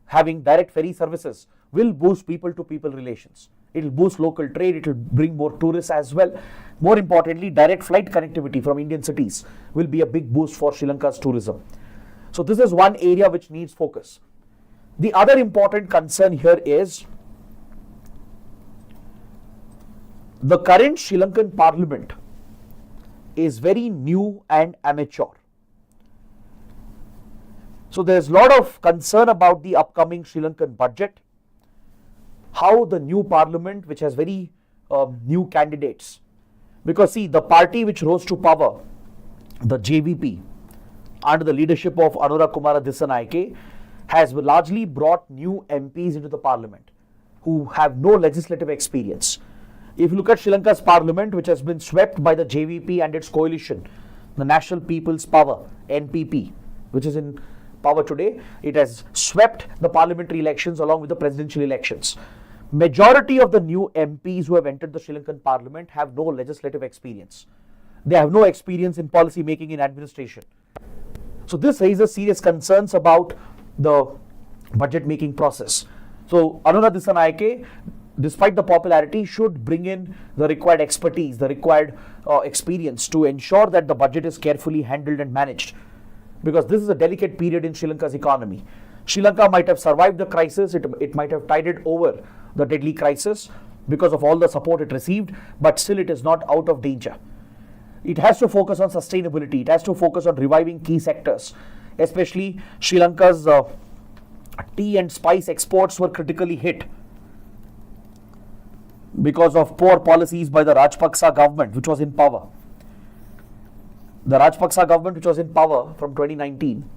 Having direct ferry services will boost people-to-people relations. It will boost local trade, it will bring more tourists as well. More importantly, direct flight connectivity from Indian cities will be a big boost for Sri Lanka's tourism. So this is one area which needs focus. The other important concern here is the current Sri Lankan parliament is very new and amateur. So there is a lot of concern about the upcoming Sri Lankan budget, how the new parliament, which has very new candidates, because see, the party which rose to power, the JVP, under the leadership of Anura Kumara Dissanayake, has largely brought new MPs into the parliament who have no legislative experience. If you look at Sri Lanka's parliament, which has been swept by the JVP and its coalition, the National People's Power, NPP, which is in power today, it has swept the parliamentary elections along with the presidential elections. Majority of the new MPs who have entered the Sri Lankan parliament have no legislative experience. They have no experience in policy making in administration. So this raises serious concerns about the budget making process. So Anura Dissanayake, despite the popularity, should bring in the required expertise, the required experience to ensure that the budget is carefully handled and managed. Because this is a delicate period in Sri Lanka's economy. Sri Lanka might have survived the crisis, it might have tided over the deadly crisis because of all the support it received, but still it is not out of danger. It has to focus on sustainability, it has to focus on reviving key sectors, especially Sri Lanka's tea and spice exports were critically hit because of poor policies by the Rajapaksa government which was in power. The Rajapaksa government which was in power from 2019,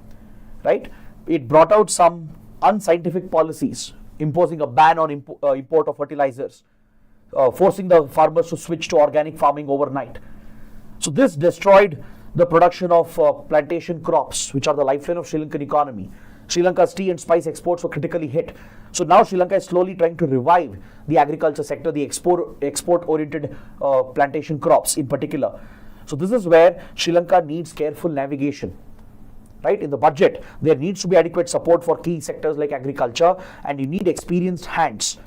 right? It brought out some unscientific policies, imposing a ban on import of fertilizers, forcing the farmers to switch to organic farming overnight. So this destroyed the production of plantation crops, which are the lifeline of Sri Lankan economy. Sri Lanka's tea and spice exports were critically hit. So now Sri Lanka is slowly trying to revive the agriculture sector, the export-oriented plantation crops in particular. So this is where Sri Lanka needs careful navigation. Right? In the budget, there needs to be adequate support for key sectors like agriculture, and you need experienced hands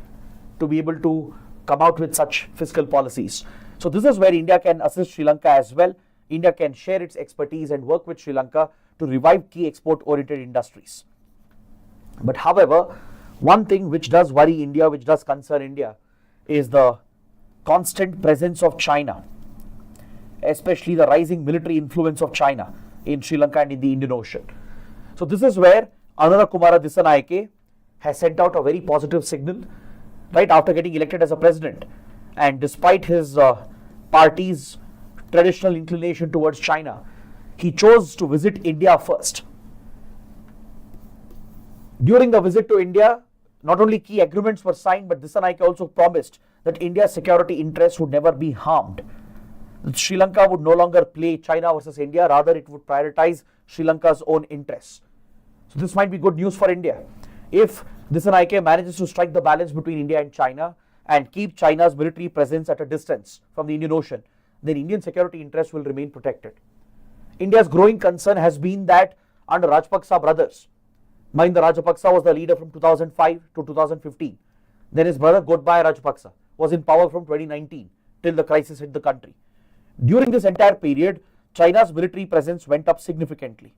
to be able to come out with such fiscal policies. So this is where India can assist Sri Lanka as well. India can share its expertise and work with Sri Lanka to revive key export-oriented industries. But however, one thing which does worry India, which does concern India, is the constant presence of China, especially the rising military influence of China in Sri Lanka and in the Indian Ocean. So this is where Anura Kumara Dissanayake has sent out a very positive signal, right after getting elected as a president. And despite his party's traditional inclination towards China, he chose to visit India first. During the visit to India, not only key agreements were signed, but Dissanayake also promised that India's security interests would never be harmed. Sri Lanka would no longer play China versus India, rather it would prioritize Sri Lanka's own interests. So this might be good news for India. If Dissanayake manages to strike the balance between India and China and keep China's military presence at a distance from the Indian Ocean, then Indian security interests will remain protected. India's growing concern has been that under Rajapaksa brothers, Mahinda Rajapaksa was the leader from 2005 to 2015. Then his brother Godbaya Rajapaksa was in power from 2019 till the crisis hit the country. During this entire period, China's military presence went up significantly.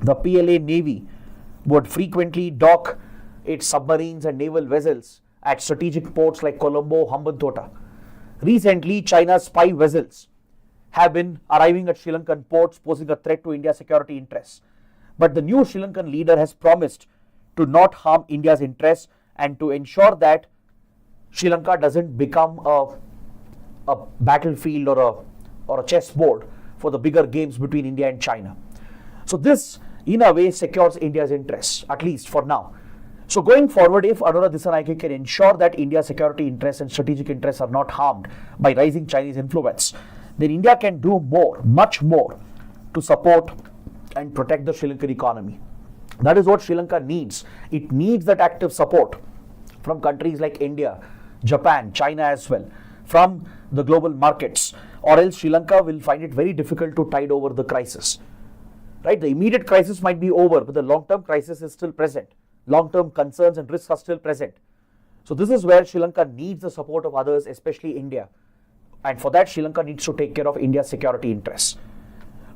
The PLA Navy would frequently dock its submarines and naval vessels at strategic ports like Colombo, Hambantota. Recently, China's spy vessels have been arriving at Sri Lankan ports, posing a threat to India's security interests. But the new Sri Lankan leader has promised to not harm India's interests and to ensure that Sri Lanka doesn't become a battlefield or a chessboard for the bigger games between India and China. So this, in a way, secures India's interests, at least for now. So going forward, if Anura Dissanayake can ensure that India's security interests and strategic interests are not harmed by rising Chinese influence, then India can do more, much more, to support and protect the Sri Lankan economy. That is what Sri Lanka needs. It needs that active support from countries like India, Japan, China as well, from the global markets, or else Sri Lanka will find it very difficult to tide over the crisis. Right? The immediate crisis might be over, but the long-term crisis is still present. Long-term concerns and risks are still present. So this is where Sri Lanka needs the support of others, especially India. And for that, Sri Lanka needs to take care of India's security interests.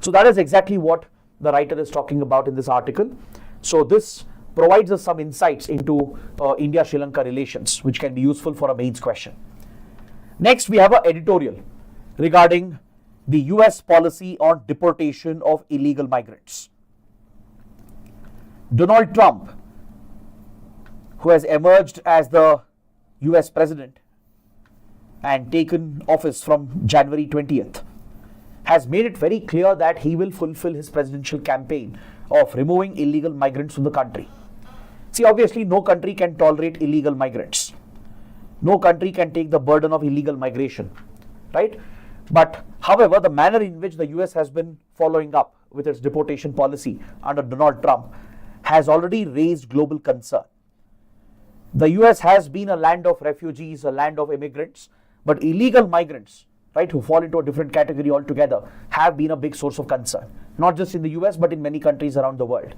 So that is exactly what the writer is talking about in this article. So this provides us some insights into India-Sri Lanka relations, which can be useful for a mains question. Next, we have an editorial regarding the US policy on deportation of illegal migrants. Donald Trump, who has emerged as the US president and taken office from January 20th, has made it very clear that he will fulfill his presidential campaign of removing illegal migrants from the country. See, obviously, no country can tolerate illegal migrants. No country can take the burden of illegal migration, right? But, however, the manner in which the US has been following up with its deportation policy under Donald Trump has already raised global concern. The US has been a land of refugees, a land of immigrants, but illegal migrants, right, who fall into a different category altogether, have been a big source of concern, not just in the US, but in many countries around the world.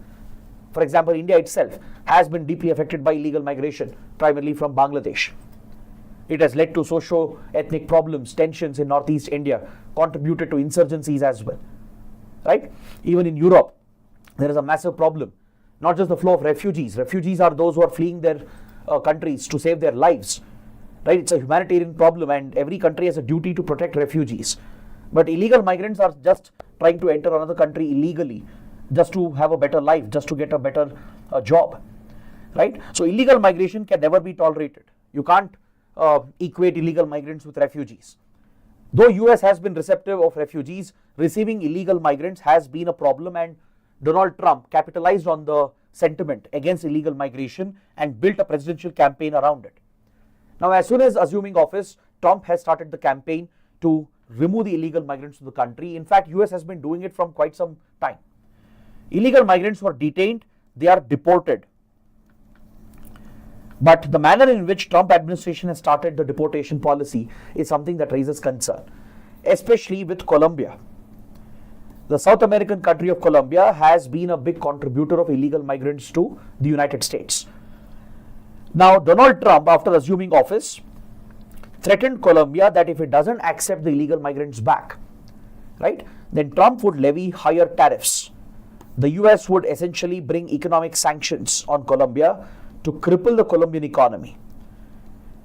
For example, India itself has been deeply affected by illegal migration, primarily from Bangladesh. It has led to socio-ethnic problems, tensions in northeast India, contributed to insurgencies as well, right? Even in Europe, there is a massive problem not just the flow of refugees. Refugees are those who are fleeing their countries to save their lives, right? It's a humanitarian problem, and every country has a duty to protect refugees. But illegal migrants are just trying to enter another country illegally, just to have a better life, just to get a better job, right? So illegal migration can never be tolerated. You can't equate illegal migrants with refugees. Though US has been receptive of refugees, receiving illegal migrants has been a problem, and Donald Trump capitalized on the sentiment against illegal migration and built a presidential campaign around it. Now, as soon as assuming office, Trump has started the campaign to remove the illegal migrants from the country. In fact, US has been doing it from quite some time. Illegal migrants were detained, they are deported. But the manner in which Trump administration has started the deportation policy is something that raises concern, especially with Colombia. The South American country of Colombia has been a big contributor of illegal migrants to the United States. Now, Donald Trump, after assuming office, threatened Colombia that if it doesn't accept the illegal migrants back, right, then Trump would levy higher tariffs. The US would essentially bring economic sanctions on Colombia to cripple the Colombian economy.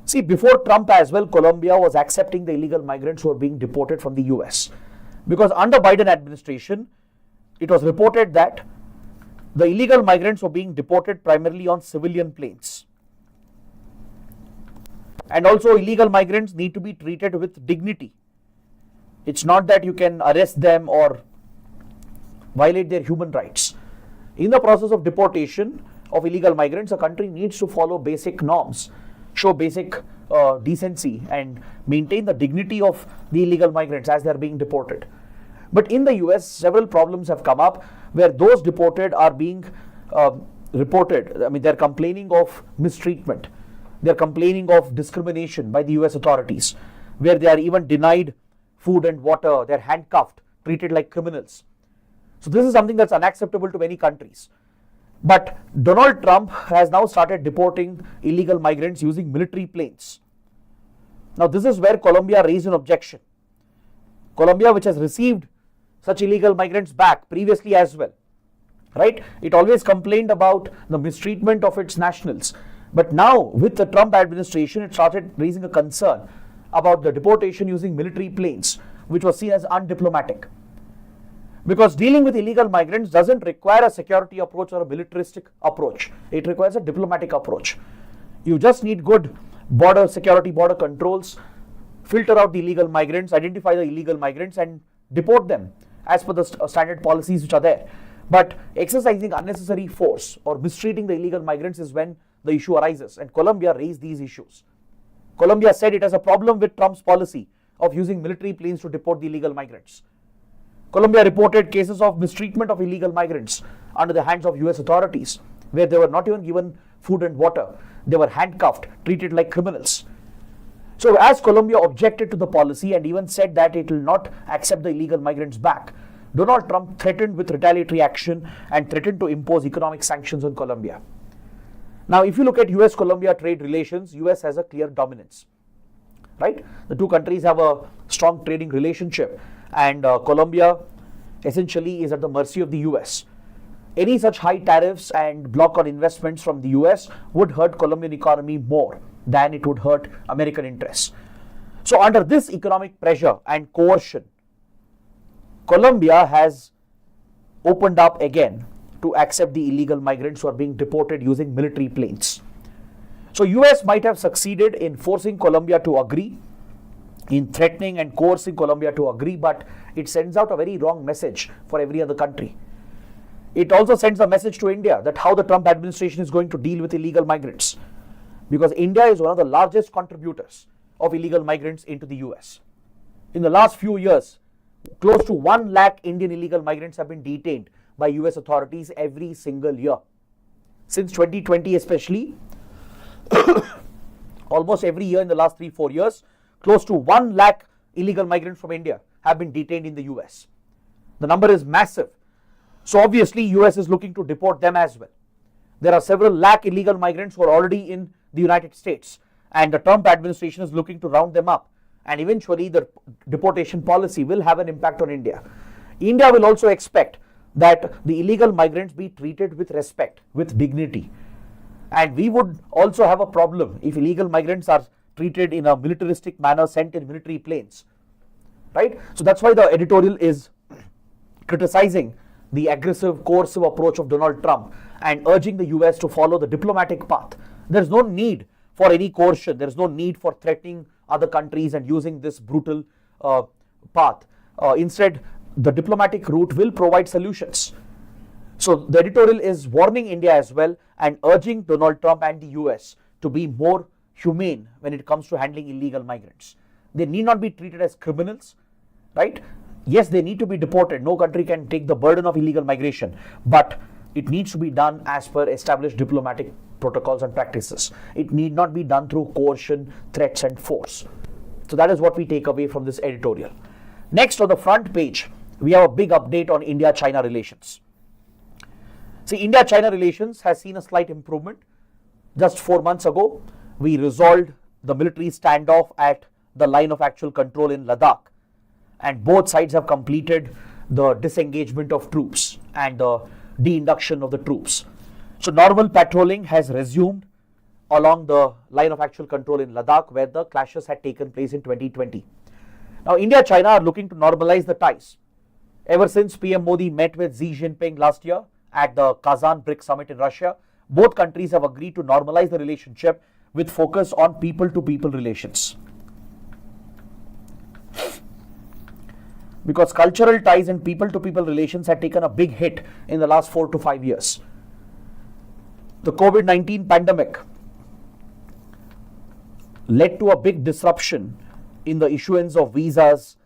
See, before Trump as well, Colombia was accepting the illegal migrants who were being deported from the US. Because under Biden administration, it was reported that the illegal migrants were being deported primarily on civilian planes. And also illegal migrants need to be treated with dignity. It's not that you can arrest them or violate their human rights. In the process of deportation of illegal migrants, a country needs to follow basic norms, show basic decency, and maintain the dignity of the illegal migrants as they are being deported. But in the US, several problems have come up where those deported are being reported. I mean, they're complaining of mistreatment. They're complaining of discrimination by the US authorities, where they are even denied food and water. They're handcuffed, treated like criminals. So this is something that's unacceptable to many countries. But Donald Trump has now started deporting illegal migrants using military planes. Now this is where Colombia raised an objection. Colombia, which has received such illegal migrants back previously as well, right? It always complained about the mistreatment of its nationals. But now with the Trump administration, it started raising a concern about the deportation using military planes, which was seen as undiplomatic. Because dealing with illegal migrants doesn't require a security approach or a militaristic approach. It requires a diplomatic approach. You just need good border security, border controls, filter out the illegal migrants, identify the illegal migrants and deport them as per the standard policies which are there. But exercising unnecessary force or mistreating the illegal migrants is when the issue arises. And Colombia raised these issues. Colombia said it has a problem with Trump's policy of using military planes to deport the illegal migrants. Colombia reported cases of mistreatment of illegal migrants under the hands of US authorities, where they were not even given food and water. They were handcuffed, treated like criminals. So as Colombia objected to the policy and even said that it will not accept the illegal migrants back, Donald Trump threatened with retaliatory action and threatened to impose economic sanctions on Colombia. Now, if you look at US-Colombia trade relations, US has a clear dominance, right? The two countries have a strong trading relationship, and Colombia essentially is at the mercy of the US. Any such high tariffs and block on investments from the US would hurt Colombian economy more than it would hurt American interests. So under this economic pressure and coercion, Colombia has opened up again to accept the illegal migrants who are being deported using military planes. So US might have succeeded in forcing Colombia to agree, in threatening and coercing Colombia to agree, but it sends out a very wrong message for every other country. It also sends a message to India that how the Trump administration is going to deal with illegal migrants, because India is one of the largest contributors of illegal migrants into the US. In the last few years, close to 1 lakh Indian illegal migrants have been detained by US authorities every single year. Since 2020 especially, almost every year in the last 3-4 years, close to 1 lakh illegal migrants from India have been detained in the US. The number is massive. So obviously US is looking to deport them as well. There are several lakh illegal migrants who are already in the United States, and the Trump administration is looking to round them up, and eventually the deportation policy will have an impact on India. India will also expect that the illegal migrants be treated with respect, with dignity. And we would also have a problem if illegal migrants are treated in a militaristic manner, sent in military planes, right? So that's why the editorial is criticizing the aggressive, coercive approach of Donald Trump and urging the US to follow the diplomatic path. There's no need for any coercion. There's no need for threatening other countries and using this brutal path. Instead, the diplomatic route will provide solutions. So the editorial is warning India as well and urging Donald Trump and the US to be more humane when it comes to handling illegal migrants. They need not be treated as criminals, right? Yes, they need to be deported. No country can take the burden of illegal migration, but it needs to be done as per established diplomatic protocols and practices. It need not be done through coercion, threats and force. So that is what we take away from this editorial. Next, on the front page, we have a big update on India-China relations. See, India-China relations has seen a slight improvement. Just 4 months ago, we resolved the military standoff at the line of actual control in Ladakh, and both sides have completed the disengagement of troops and the de-induction of the troops. So normal patrolling has resumed along the line of actual control in Ladakh, where the clashes had taken place in 2020. Now, India-China are looking to normalize the ties. Ever since PM Modi met with Xi Jinping last year at the Kazan BRICS summit in Russia, both countries have agreed to normalize the relationship with focus on people-to-people relations. Because cultural ties and people-to-people relations had taken a big hit in the last 4 to 5 years. The COVID-19 pandemic led to a big disruption in the issuance of visas,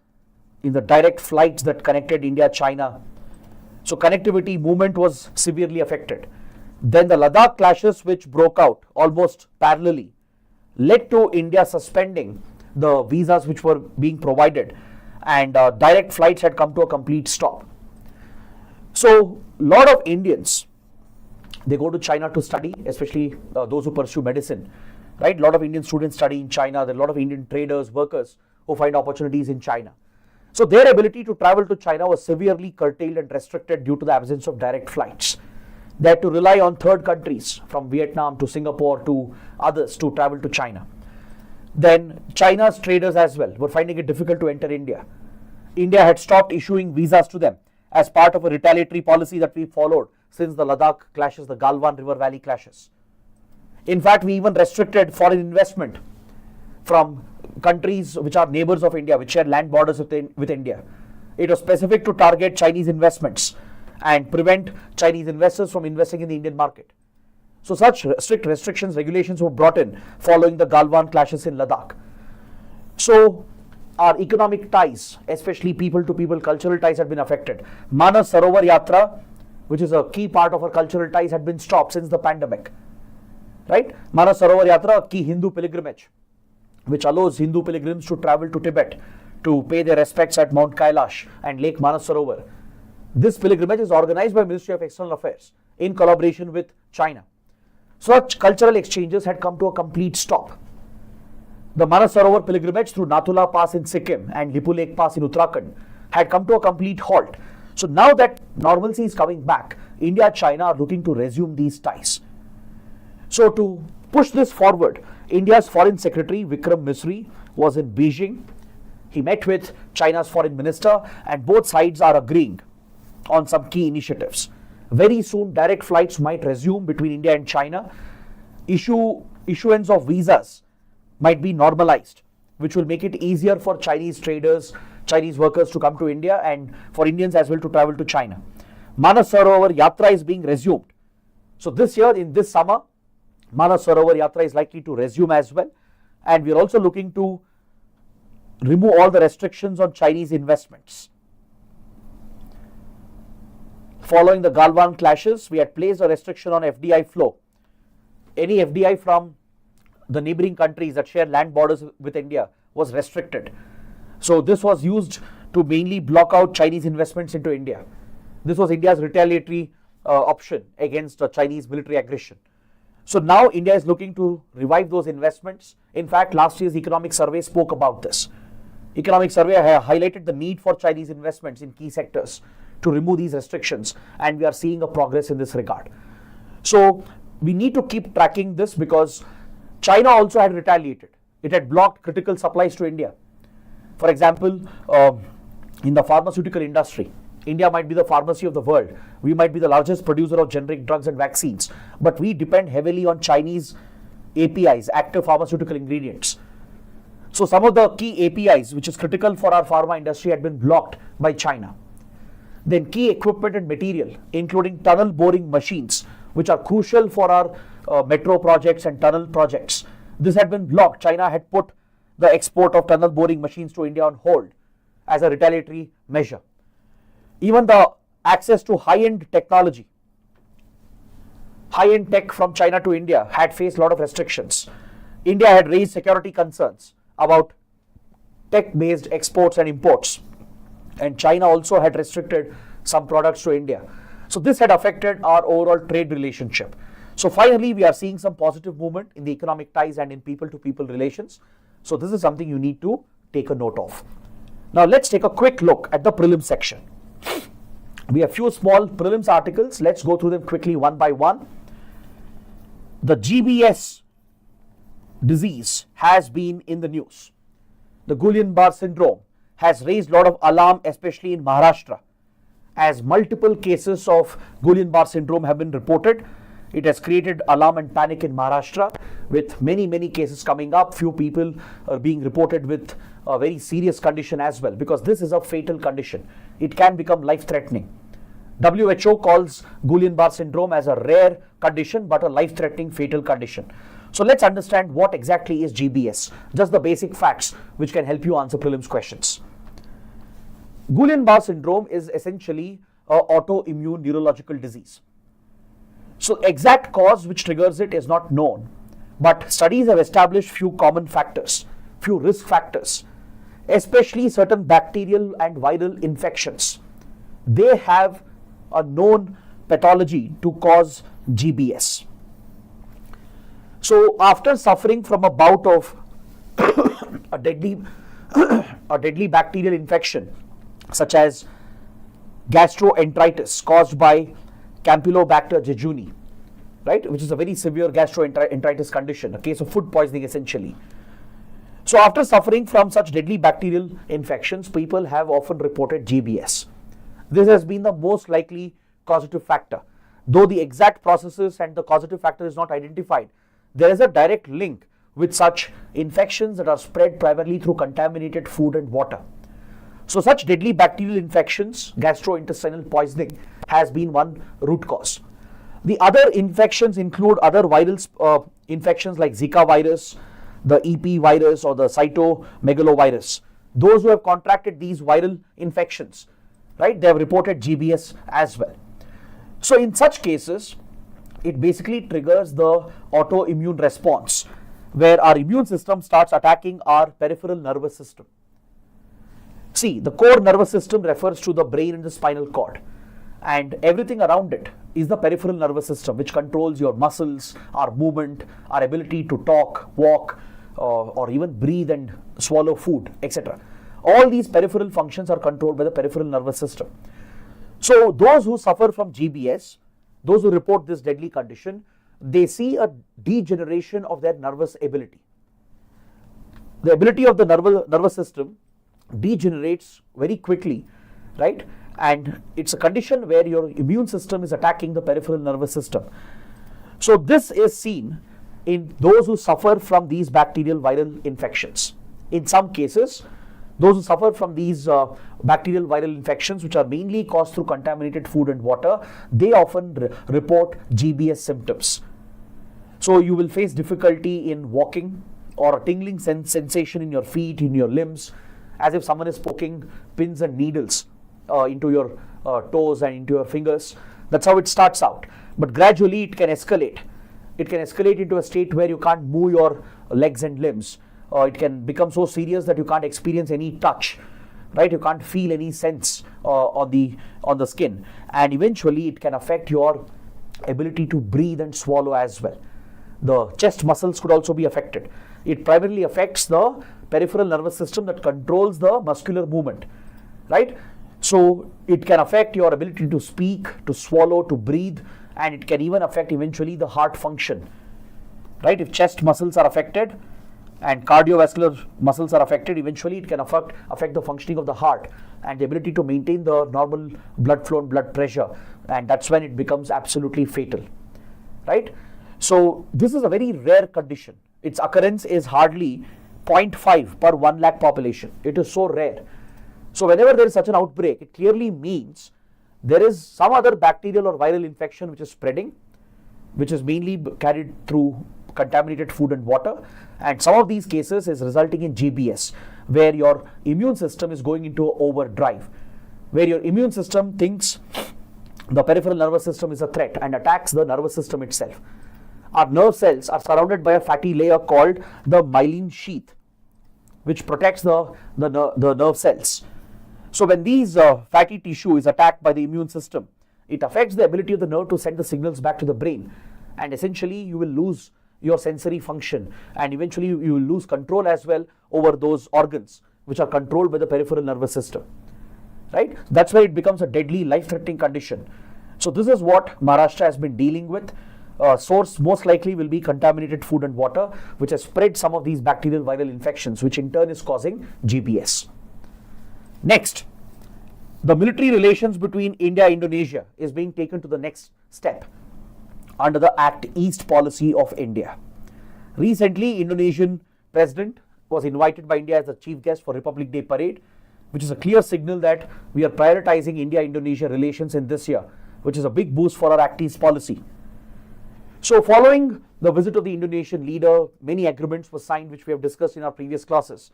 in the direct flights that connected India, China. So connectivity movement was severely affected. Then the Ladakh clashes, which broke out almost parallelly, led to India suspending the visas which were being provided, and direct flights had come to a complete stop. So a lot of Indians, they go to China to study, especially those who pursue medicine, right? A lot of Indian students study in China. There are a lot of Indian traders, workers who find opportunities in China. So their ability to travel to China was severely curtailed and restricted due to the absence of direct flights. They had to rely on third countries from Vietnam to Singapore to others to travel to China. Then China's traders as well were finding it difficult to enter India. India had stopped issuing visas to them as part of a retaliatory policy that we followed since the Ladakh clashes, the Galwan River Valley clashes. In fact, we even restricted foreign investment from countries which are neighbors of India, which share land borders with India. It was specific to target Chinese investments and prevent Chinese investors from investing in the Indian market. So such strict restrictions, regulations were brought in following the Galwan clashes in Ladakh. So our economic ties, especially people-to-people cultural ties, had been affected. Manas Sarovar Yatra, which is a key part of our cultural ties, had been stopped since the pandemic. Right? Manas Sarovar Yatra, a key Hindu pilgrimage, which allows Hindu pilgrims to travel to Tibet to pay their respects at Mount Kailash and Lake Manas Sarovar. This pilgrimage is organized by Ministry of External Affairs in collaboration with China. Such cultural exchanges had come to a complete stop. The Manas Sarovar pilgrimage through Nathula Pass in Sikkim and Lipu Lake Pass in Uttarakhand had come to a complete halt. So now that normalcy is coming back, India and China are looking to resume these ties. So to push this forward, India's Foreign Secretary Vikram Misri was in Beijing. He met with China's Foreign Minister and both sides are agreeing on some key initiatives. Very soon, direct flights might resume between India and China. Issuance of visas might be normalized, which will make it easier for Chinese traders, Chinese workers to come to India and for Indians as well to travel to China. Manas Sarovar Yatra is being resumed. So this year, in this summer, Manas Sarovar Yatra is likely to resume as well. And we are also looking to remove all the restrictions on Chinese investments. Following the Galwan clashes, we had placed a restriction on FDI flow. Any FDI from the neighboring countries that share land borders with India was restricted. So this was used to mainly block out Chinese investments into India. This was India's retaliatory option against Chinese military aggression. So now India is looking to revive those investments. In fact, last year's economic survey spoke about this. Economic survey highlighted the need for Chinese investments in key sectors to remove these restrictions, and we are seeing a progress in this regard. So we need to keep tracking this because China also had retaliated. It had blocked critical supplies to India. For example, in the pharmaceutical industry, India might be the pharmacy of the world. We might be the largest producer of generic drugs and vaccines, but we depend heavily on Chinese APIs, active pharmaceutical ingredients. So some of the key APIs, which is critical for our pharma industry, had been blocked by China. Then key equipment and material, including tunnel boring machines, which are crucial for our metro projects and tunnel projects. This had been blocked. China had put the export of tunnel boring machines to India on hold as a retaliatory measure. Even the access to high-end technology, high-end tech from China to India had faced a lot of restrictions. India had raised security concerns about tech-based exports and imports, and China also had restricted some products to India. So this had affected our overall trade relationship. So finally, we are seeing some positive movement in the economic ties and in people-to-people relations. So this is something you need to take a note of. Now let's take a quick look at the prelims section. We have few small prelims articles. Let's go through them quickly one by one. The GBS disease has been in the news. The Guillain-Barré syndrome has raised a lot of alarm, especially in Maharashtra, as multiple cases of Guillain-Barré syndrome have been reported. It has created alarm and panic in Maharashtra with many cases coming up. Few people are being reported with a very serious condition as well, because this is a fatal condition. It can become life-threatening. WHO calls Guillain-Barré syndrome as a rare condition but a life-threatening fatal condition. So let's understand what exactly is GBS, just the basic facts which can help you answer prelims questions. Guillain-Barré syndrome is essentially an autoimmune neurological disease. So exact cause which triggers it is not known, but studies have established few common factors, few risk factors, especially certain bacterial and viral infections. They have a known pathology to cause GBS. So after suffering from a bout of a deadly bacterial infection such as gastroenteritis caused by Campylobacter jejuni, right, which is a very severe gastroenteritis condition, a case of food poisoning essentially. So after suffering from such deadly bacterial infections, people have often reported GBS. This has been the most likely causative factor. Though the exact processes and the causative factor is not identified, there is a direct link with such infections that are spread primarily through contaminated food and water. So such deadly bacterial infections, gastrointestinal poisoning, has been one root cause. The other infections include other viral infections like Zika virus, the EP virus or the cytomegalovirus. Those who have contracted these viral infections, right, they have reported GBS as well. So in such cases, it basically triggers the autoimmune response where our immune system starts attacking our peripheral nervous system. See, the core nervous system refers to the brain and the spinal cord, and everything around it is the peripheral nervous system, which controls your muscles, our movement, our ability to talk, walk, or even breathe and swallow food, etc. All these peripheral functions are controlled by the peripheral nervous system. So those who suffer from GBS, those who report this deadly condition, they see a degeneration of their nervous ability. The ability of the nervous system degenerates very quickly, right? And it's a condition where your immune system is attacking the peripheral nervous system. So this is seen in those who suffer from these bacterial viral infections. In some cases, those who suffer from these bacterial viral infections, which are mainly caused through contaminated food and water, they often report GBS symptoms. So you will face difficulty in walking or a tingling sensation in your feet, in your limbs, as if someone is poking pins and needles into your toes and into your fingers. That's how it starts out. But gradually it can escalate. It can escalate into a state where you can't move your legs and limbs. It can become so serious that you can't experience any touch, right? You can't feel any sense on the skin. And eventually it can affect your ability to breathe and swallow as well. The chest muscles could also be affected. It primarily affects the peripheral nervous system that controls the muscular movement, right? So it can affect your ability to speak, to swallow, to breathe, and it can even affect eventually the heart function, right? If chest muscles are affected and cardiovascular muscles are affected, eventually it can affect the functioning of the heart and the ability to maintain the normal blood flow and blood pressure, and that's when it becomes absolutely fatal, right? So this is a very rare condition. Its occurrence is hardly 0.5 per 1 lakh population. It is so rare. So whenever there is such an outbreak, it clearly means there is some other bacterial or viral infection which is spreading, which is mainly carried through contaminated food and water, and some of these cases is resulting in GBS, where your immune system is going into overdrive, where your immune system thinks the peripheral nervous system is a threat and attacks the nervous system itself. Our nerve cells are surrounded by a fatty layer called the myelin sheath, which protects the nerve cells. So when these fatty tissue is attacked by the immune system, it affects the ability of the nerve to send the signals back to the brain, and essentially you will lose your sensory function, and eventually you will lose control as well over those organs which are controlled by the peripheral nervous system, right? That's why it becomes a deadly, life-threatening condition. So this is what Maharashtra has been dealing with. Source most likely will be contaminated food and water, which has spread some of these bacterial viral infections, which in turn is causing GBS. Next, the military relations between India and Indonesia is being taken to the next step under the Act East policy of India. Recently, Indonesian president was invited by India as a chief guest for Republic Day parade, which is a clear signal that we are prioritizing India-Indonesia relations in this year, which is a big boost for our Act East policy. So following the visit of the Indonesian leader, many agreements were signed, which we have discussed in our previous classes.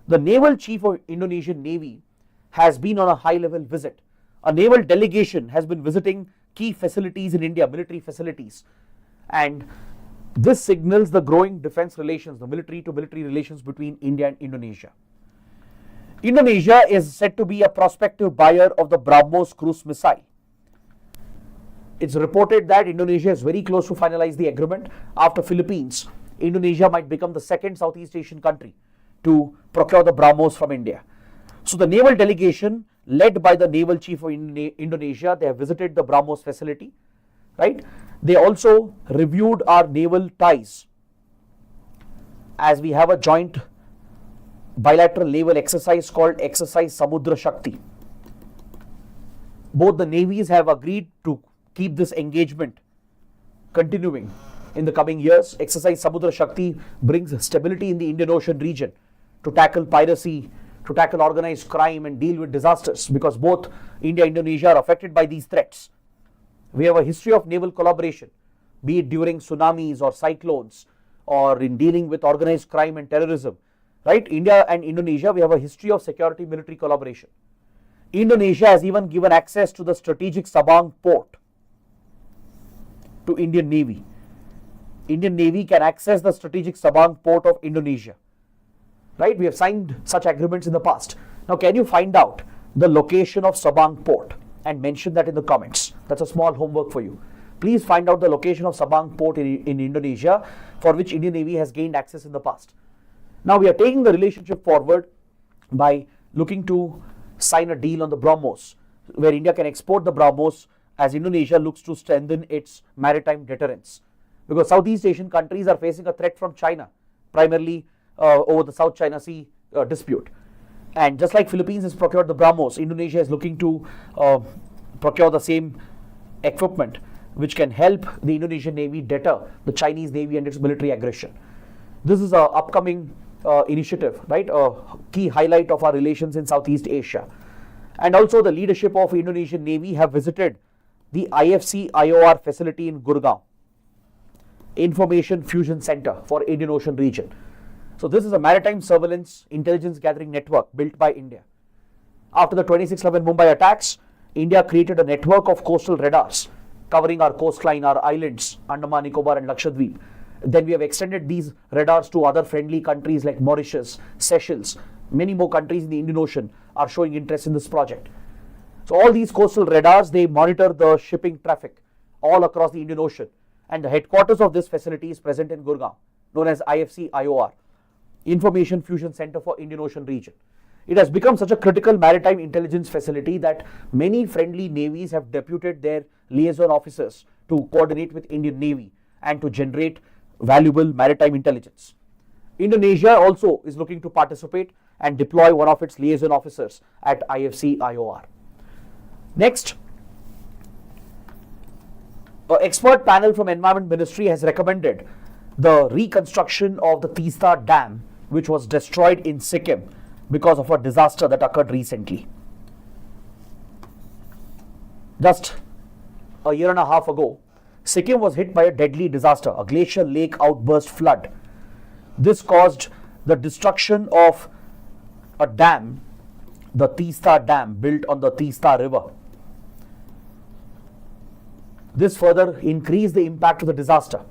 The naval chief of Indonesian Navy has been on a high-level visit. A naval delegation has been visiting key facilities in India, military facilities, and this signals the growing defense relations, the military-to-military relations between India and Indonesia. Indonesia is said to be a prospective buyer of the BrahMos cruise missile. It's reported that Indonesia is very close to finalize the agreement. After Philippines, Indonesia might become the second Southeast Asian country to procure the BrahMos from India. So the naval delegation led by the naval chief of Indonesia, they have visited the BrahMos facility, right? They also reviewed our naval ties, as we have a joint bilateral naval exercise called Exercise Samudra Shakti. Both the navies have agreed to keep this engagement continuing in the coming years. Exercise Samudra Shakti brings stability in the Indian Ocean region to tackle piracy, to tackle organized crime and deal with disasters, because both India and Indonesia are affected by these threats. We have a history of naval collaboration, be it during tsunamis or cyclones or in dealing with organized crime and terrorism, right? India and Indonesia, we have a history of security military collaboration. Indonesia has even given access to the strategic Sabang port to Indian Navy. Indian Navy can access the strategic Sabang port of Indonesia, right? We have signed such agreements in the past. Now, can you find out the location of Sabang port and mention that in the comments? That's a small homework for you. Please find out the location of Sabang port in Indonesia, for which Indian Navy has gained access in the past. Now, we are taking the relationship forward by looking to sign a deal on the BrahMos, where India can export the BrahMos as Indonesia looks to strengthen its maritime deterrence. Because Southeast Asian countries are facing a threat from China, primarily over the South China Sea dispute. And just like Philippines has procured the BrahMos, Indonesia is looking to procure the same equipment, which can help the Indonesian Navy deter the Chinese Navy and its military aggression. This is an upcoming initiative, right? A key highlight of our relations in Southeast Asia. And also the leadership of Indonesian Navy have visited the IFC IOR facility in Gurgaon, Information Fusion Center for Indian Ocean region. So this is a maritime surveillance intelligence gathering network built by India. After the 26/11 Mumbai attacks, India created a network of coastal radars covering our coastline, our islands, Andaman, Nicobar and Lakshadweep. Then we have extended these radars to other friendly countries like Mauritius, Seychelles. Many more countries in the Indian Ocean are showing interest in this project. So all these coastal radars, they monitor the shipping traffic all across the Indian Ocean. And the headquarters of this facility is present in Gurgaon, known as IFC IOR, Information Fusion Center for Indian Ocean region. It has become such a critical maritime intelligence facility that many friendly navies have deputed their liaison officers to coordinate with Indian Navy and to generate valuable maritime intelligence. Indonesia also is looking to participate and deploy one of its liaison officers at IFC IOR. Next, an expert panel from Environment Ministry has recommended the reconstruction of the Teesta Dam, which was destroyed in Sikkim because of a disaster that occurred recently. Just a year and a half ago, Sikkim was hit by a deadly disaster, a glacial lake outburst flood. This caused the destruction of a dam, the Teesta Dam, built on the Teesta River. This further increased the impact of the disaster.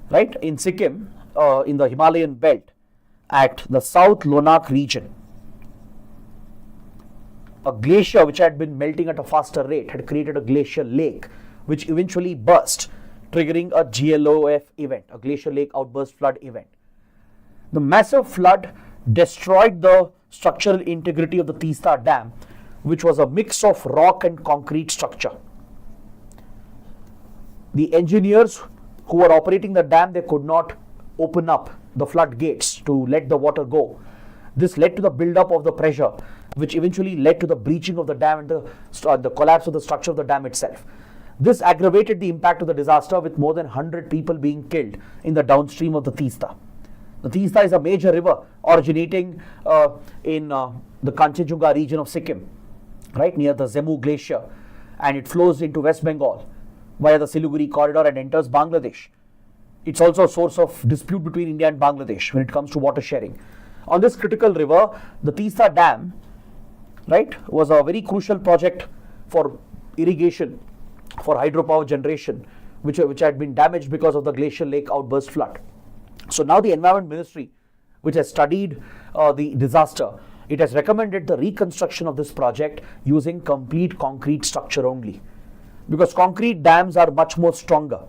Right, in Sikkim, in the Himalayan belt, at the South Lonak region, a glacier which had been melting at a faster rate had created a glacial lake, which eventually burst, triggering a GLOF event, a glacial lake outburst flood event. The massive flood destroyed the structural integrity of the Teesta Dam, which was a mix of rock and concrete structure. The engineers who were operating the dam, they could not open up the floodgates to let the water go. This led to the buildup of the pressure, which eventually led to the breaching of the dam and the collapse of the structure of the dam itself. This aggravated the impact of the disaster, with more than 100 people being killed in the downstream of the Teesta. The Teesta is a major river originating in the Kanchenjunga region of Sikkim, right near the Zemu Glacier, and it flows into West Bengal via the Siliguri corridor and enters Bangladesh. It's also a source of dispute between India and Bangladesh when it comes to water sharing. On this critical river, the Teesta Dam, right, was a very crucial project for irrigation, for hydropower generation, which had been damaged because of the glacial lake outburst flood. So now the Environment Ministry, which has studied the disaster, it has recommended the reconstruction of this project using complete concrete structure only, because concrete dams are much more stronger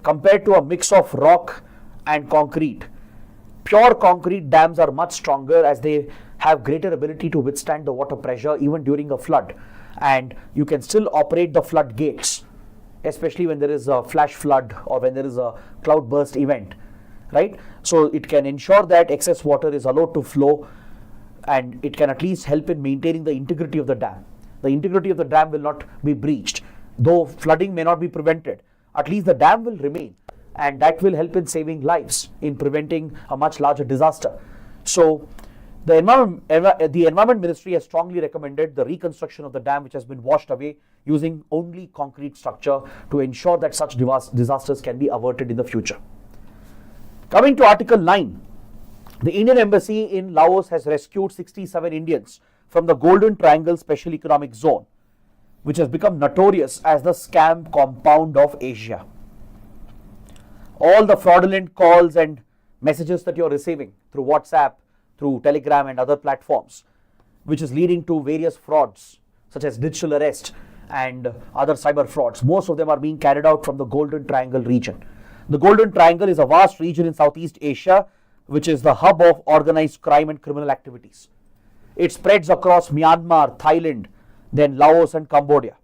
compared to a mix of rock and concrete. Pure concrete dams are much stronger as they have greater ability to withstand the water pressure even during a flood, and you can still operate the floodgates, especially when there is a flash flood or when there is a cloud burst event, right? So it can ensure that excess water is allowed to flow, and it can at least help in maintaining the integrity of the dam. The integrity of the dam will not be breached. Though flooding may not be prevented, at least the dam will remain, and that will help in saving lives, in preventing a much larger disaster. So the Environment Ministry has strongly recommended the reconstruction of the dam, which has been washed away, using only concrete structure to ensure that such disasters can be averted in the future. Coming to Article 9, the Indian Embassy in Laos has rescued 67 Indians from the Golden Triangle Special Economic Zone, which has become notorious as the scam compound of Asia. All the fraudulent calls and messages that you're receiving through WhatsApp, through Telegram and other platforms, which is leading to various frauds such as digital arrest and other cyber frauds. Most of them are being carried out from the Golden Triangle region. The Golden Triangle is a vast region in Southeast Asia, which is the hub of organized crime and criminal activities. It spreads across Myanmar, Thailand, then Laos and Cambodia.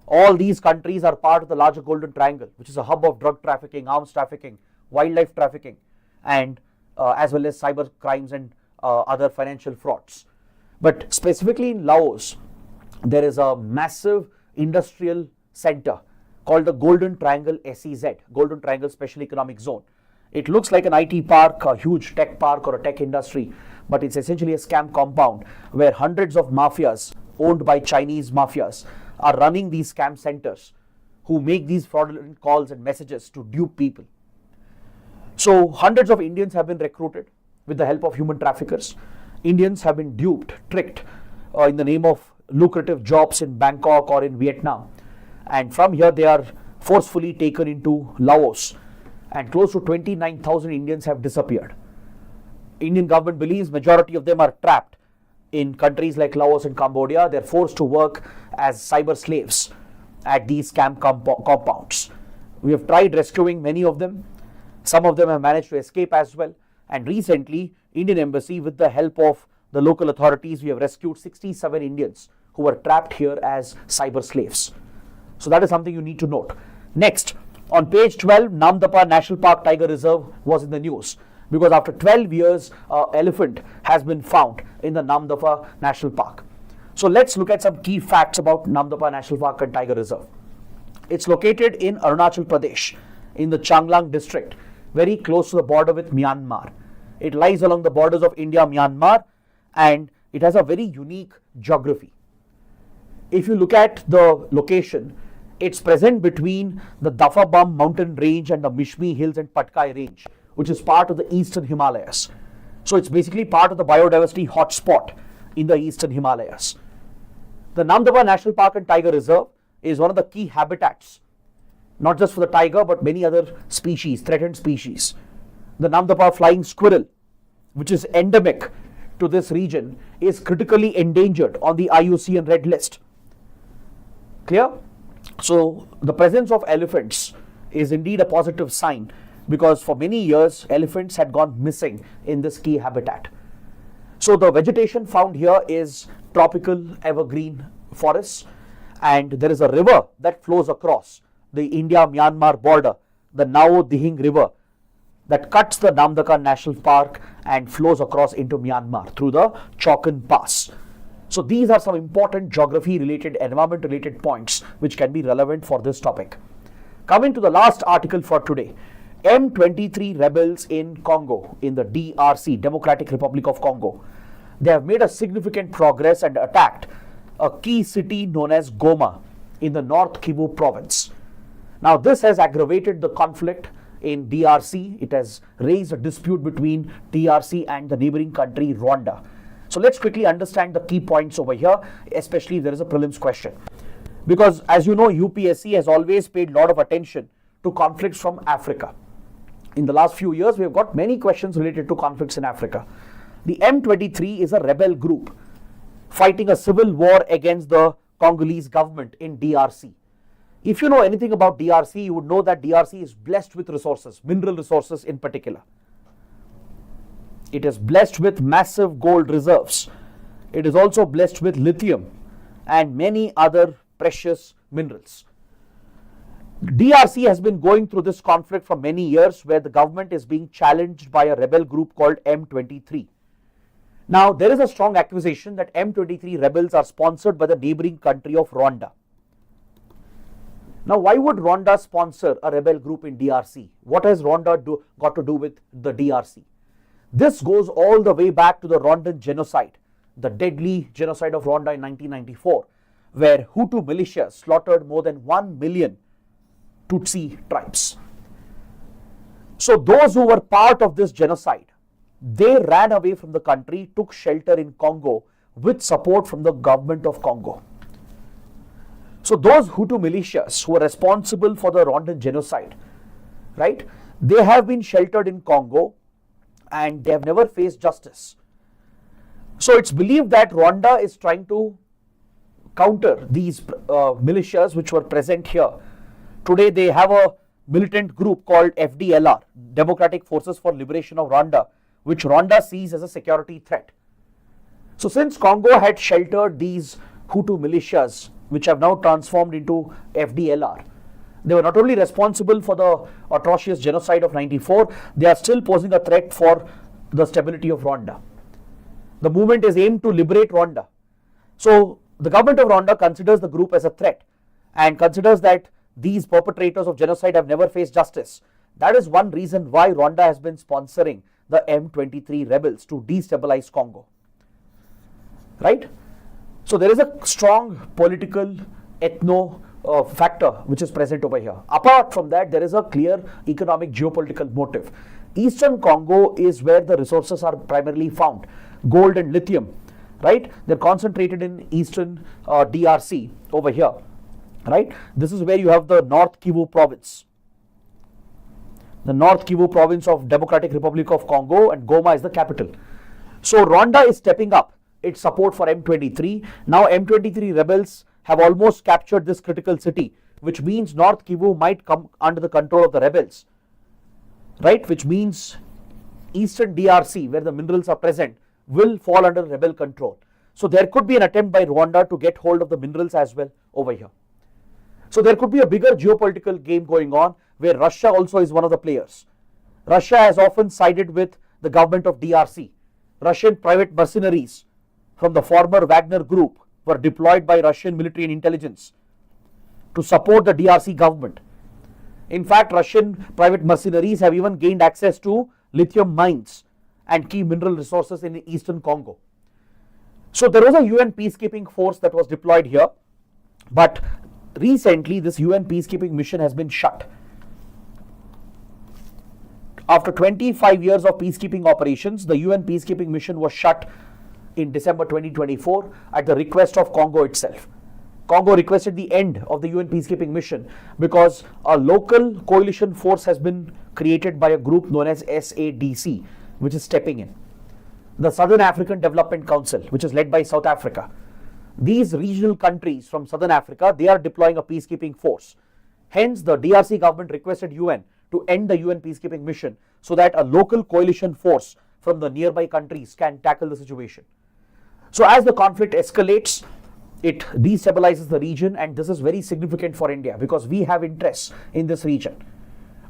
All these countries are part of the larger Golden Triangle, which is a hub of drug trafficking, arms trafficking, wildlife trafficking, and as well as cyber crimes and other financial frauds. But specifically in Laos, there is a massive industrial center called the Golden Triangle SEZ, Golden Triangle Special Economic Zone. It looks like an IT park, a huge tech park or a tech industry, but it's essentially a scam compound where hundreds of mafias owned by Chinese mafias are running these scam centers, who make these fraudulent calls and messages to dupe people. So hundreds of Indians have been recruited with the help of human traffickers. Indians have been duped, tricked in the name of lucrative jobs in Bangkok or in Vietnam. And from here they are forcefully taken into Laos, and close to 29,000 Indians have disappeared. Indian government believes majority of them are trapped in countries like Laos and Cambodia. They're forced to work as cyber slaves at these scam compounds. We have tried rescuing many of them. Some of them have managed to escape as well. And recently, Indian Embassy, with the help of the local authorities, we have rescued 67 Indians who were trapped here as cyber slaves. So that is something you need to note. Next, on page 12, Namdapha National Park Tiger Reserve was in the news because after 12 years, an elephant has been found in the Namdapha National Park. So let's look at some key facts about Namdapha National Park and Tiger Reserve. It's located in Arunachal Pradesh, in the Changlang district, very close to the border with Myanmar. It lies along the borders of India, Myanmar, and it has a very unique geography. If you look at the location, it's present between the Dafabam mountain range and the Mishmi Hills and Patkai range, which is part of the eastern Himalayas. So it's basically part of the biodiversity hotspot in the eastern Himalayas. The Namdapha National Park and Tiger Reserve is one of the key habitats, not just for the tiger but many other species, threatened species. The Namdapha flying squirrel, which is endemic to this region, is critically endangered on the IUCN Red List. Clear? So the presence of elephants is indeed a positive sign because for many years elephants had gone missing in this key habitat. So the vegetation found here is tropical evergreen forests, and there is a river that flows across the India-Myanmar border, the Nao Dihing River, that cuts the Namdapha National Park and flows across into Myanmar through the Chaukan Pass. So these are some important geography-related, environment-related points which can be relevant for this topic. Coming to the last article for today, M23 rebels in Congo, in the DRC, Democratic Republic of Congo. They have made a significant progress and attacked a key city known as Goma in the North Kivu province. Now this has aggravated the conflict in DRC. It has raised a dispute between DRC and the neighboring country Rwanda. So let's quickly understand the key points over here, especially if there is a prelims question. Because as you know, UPSC has always paid a lot of attention to conflicts from Africa. In the last few years, we have got many questions related to conflicts in Africa. The M23 is a rebel group fighting a civil war against the Congolese government in DRC. If you know anything about DRC, you would know that DRC is blessed with resources, mineral resources in particular. It is blessed with massive gold reserves. It is also blessed with lithium and many other precious minerals. DRC has been going through this conflict for many years where the government is being challenged by a rebel group called M23. Now, there is a strong accusation that M23 rebels are sponsored by the neighboring country of Rwanda. Now, why would Rwanda sponsor a rebel group in DRC? What has Rwanda got to do with the DRC? This goes all the way back to the Rwandan genocide, the deadly genocide of Rwanda in 1994, where Hutu militias slaughtered more than 1 million Tutsi tribes. So those who were part of this genocide, they ran away from the country, took shelter in Congo with support from the government of Congo. So those Hutu militias who were responsible for the Rwandan genocide, right, they have been sheltered in Congo and they have never faced justice. So it's believed that Rwanda is trying to counter these militias which were present here. Today they have a militant group called FDLR, Democratic Forces for Liberation of Rwanda, which Rwanda sees as a security threat. So since Congo had sheltered these Hutu militias, which have now transformed into FDLR, they were not only responsible for the atrocious genocide of 94, they are still posing a threat for the stability of Rwanda. The movement is aimed to liberate Rwanda. So the government of Rwanda considers the group as a threat and considers that these perpetrators of genocide have never faced justice. That is one reason why Rwanda has been sponsoring the M23 rebels to destabilize Congo. Right? So there is a strong political ethno factor which is present over here. Apart from that, there is a clear economic geopolitical motive. Eastern Congo is where the resources are primarily found, gold and lithium, right? They're concentrated in eastern DRC over here, right? This is where you have the North Kivu province. The North Kivu province of Democratic Republic of Congo, and Goma is the capital. So Rwanda is stepping up its support for M23. Now M23 rebels have almost captured this critical city, which means North Kivu might come under the control of the rebels, right? Which means eastern DRC, where the minerals are present, will fall under rebel control. So there could be an attempt by Rwanda to get hold of the minerals as well over here. So there could be a bigger geopolitical game going on where Russia also is one of the players. Russia has often sided with the government of DRC. Russian private mercenaries from the former Wagner group were deployed by Russian military and intelligence to support the DRC government. In fact, Russian private mercenaries have even gained access to lithium mines and key mineral resources in eastern Congo. So there was a UN peacekeeping force that was deployed here, but recently this UN peacekeeping mission has been shut. After 25 years of peacekeeping operations, the UN peacekeeping mission was shut in December 2024 at the request of Congo itself. Congo requested the end of the UN peacekeeping mission because a local coalition force has been created by a group known as SADC, which is stepping in. The Southern African Development Council, which is led by South Africa. These regional countries from Southern Africa, they are deploying a peacekeeping force. Hence, the DRC government requested UN to end the UN peacekeeping mission so that a local coalition force from the nearby countries can tackle the situation. So as the conflict escalates, it destabilizes the region, and this is very significant for India because we have interests in this region.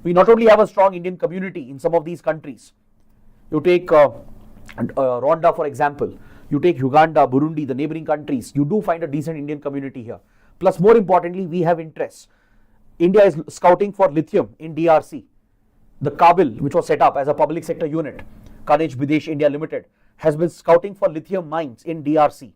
We not only have a strong Indian community in some of these countries. You take Rwanda, for example. You take Uganda, Burundi, the neighboring countries. You do find a decent Indian community here. Plus, more importantly, we have interests. India is scouting for lithium in DRC. The Kabul, which was set up as a public sector unit, Khanij Bidesh India Limited, has been scouting for lithium mines in DRC.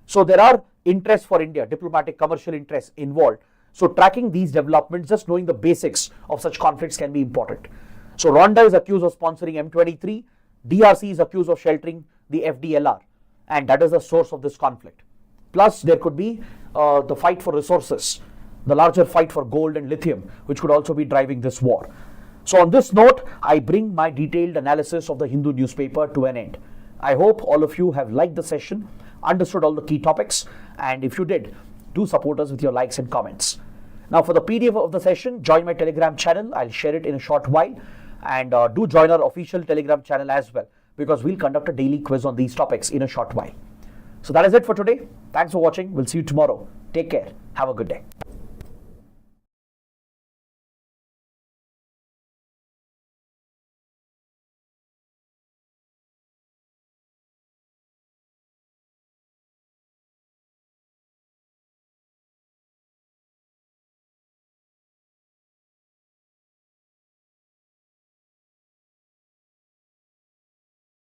So there are interests for India, diplomatic, commercial interests involved. So tracking these developments, just knowing the basics of such conflicts can be important. So Rwanda is accused of sponsoring M23. DRC is accused of sheltering the FDLR, and that is the source of this conflict. Plus, there could be the fight for resources, the larger fight for gold and lithium, which could also be driving this war. So on this note, I bring my detailed analysis of the Hindu newspaper to an end. I hope all of you have liked the session, understood all the key topics, and if you did, do support us with your likes and comments. Now for the PDF of the session, join my Telegram channel. I'll share it in a short while. And do join our official Telegram channel as well, because we'll conduct a daily quiz on these topics in a short while. So that is it for today. Thanks for watching. We'll see you tomorrow. Take care. Have a good day.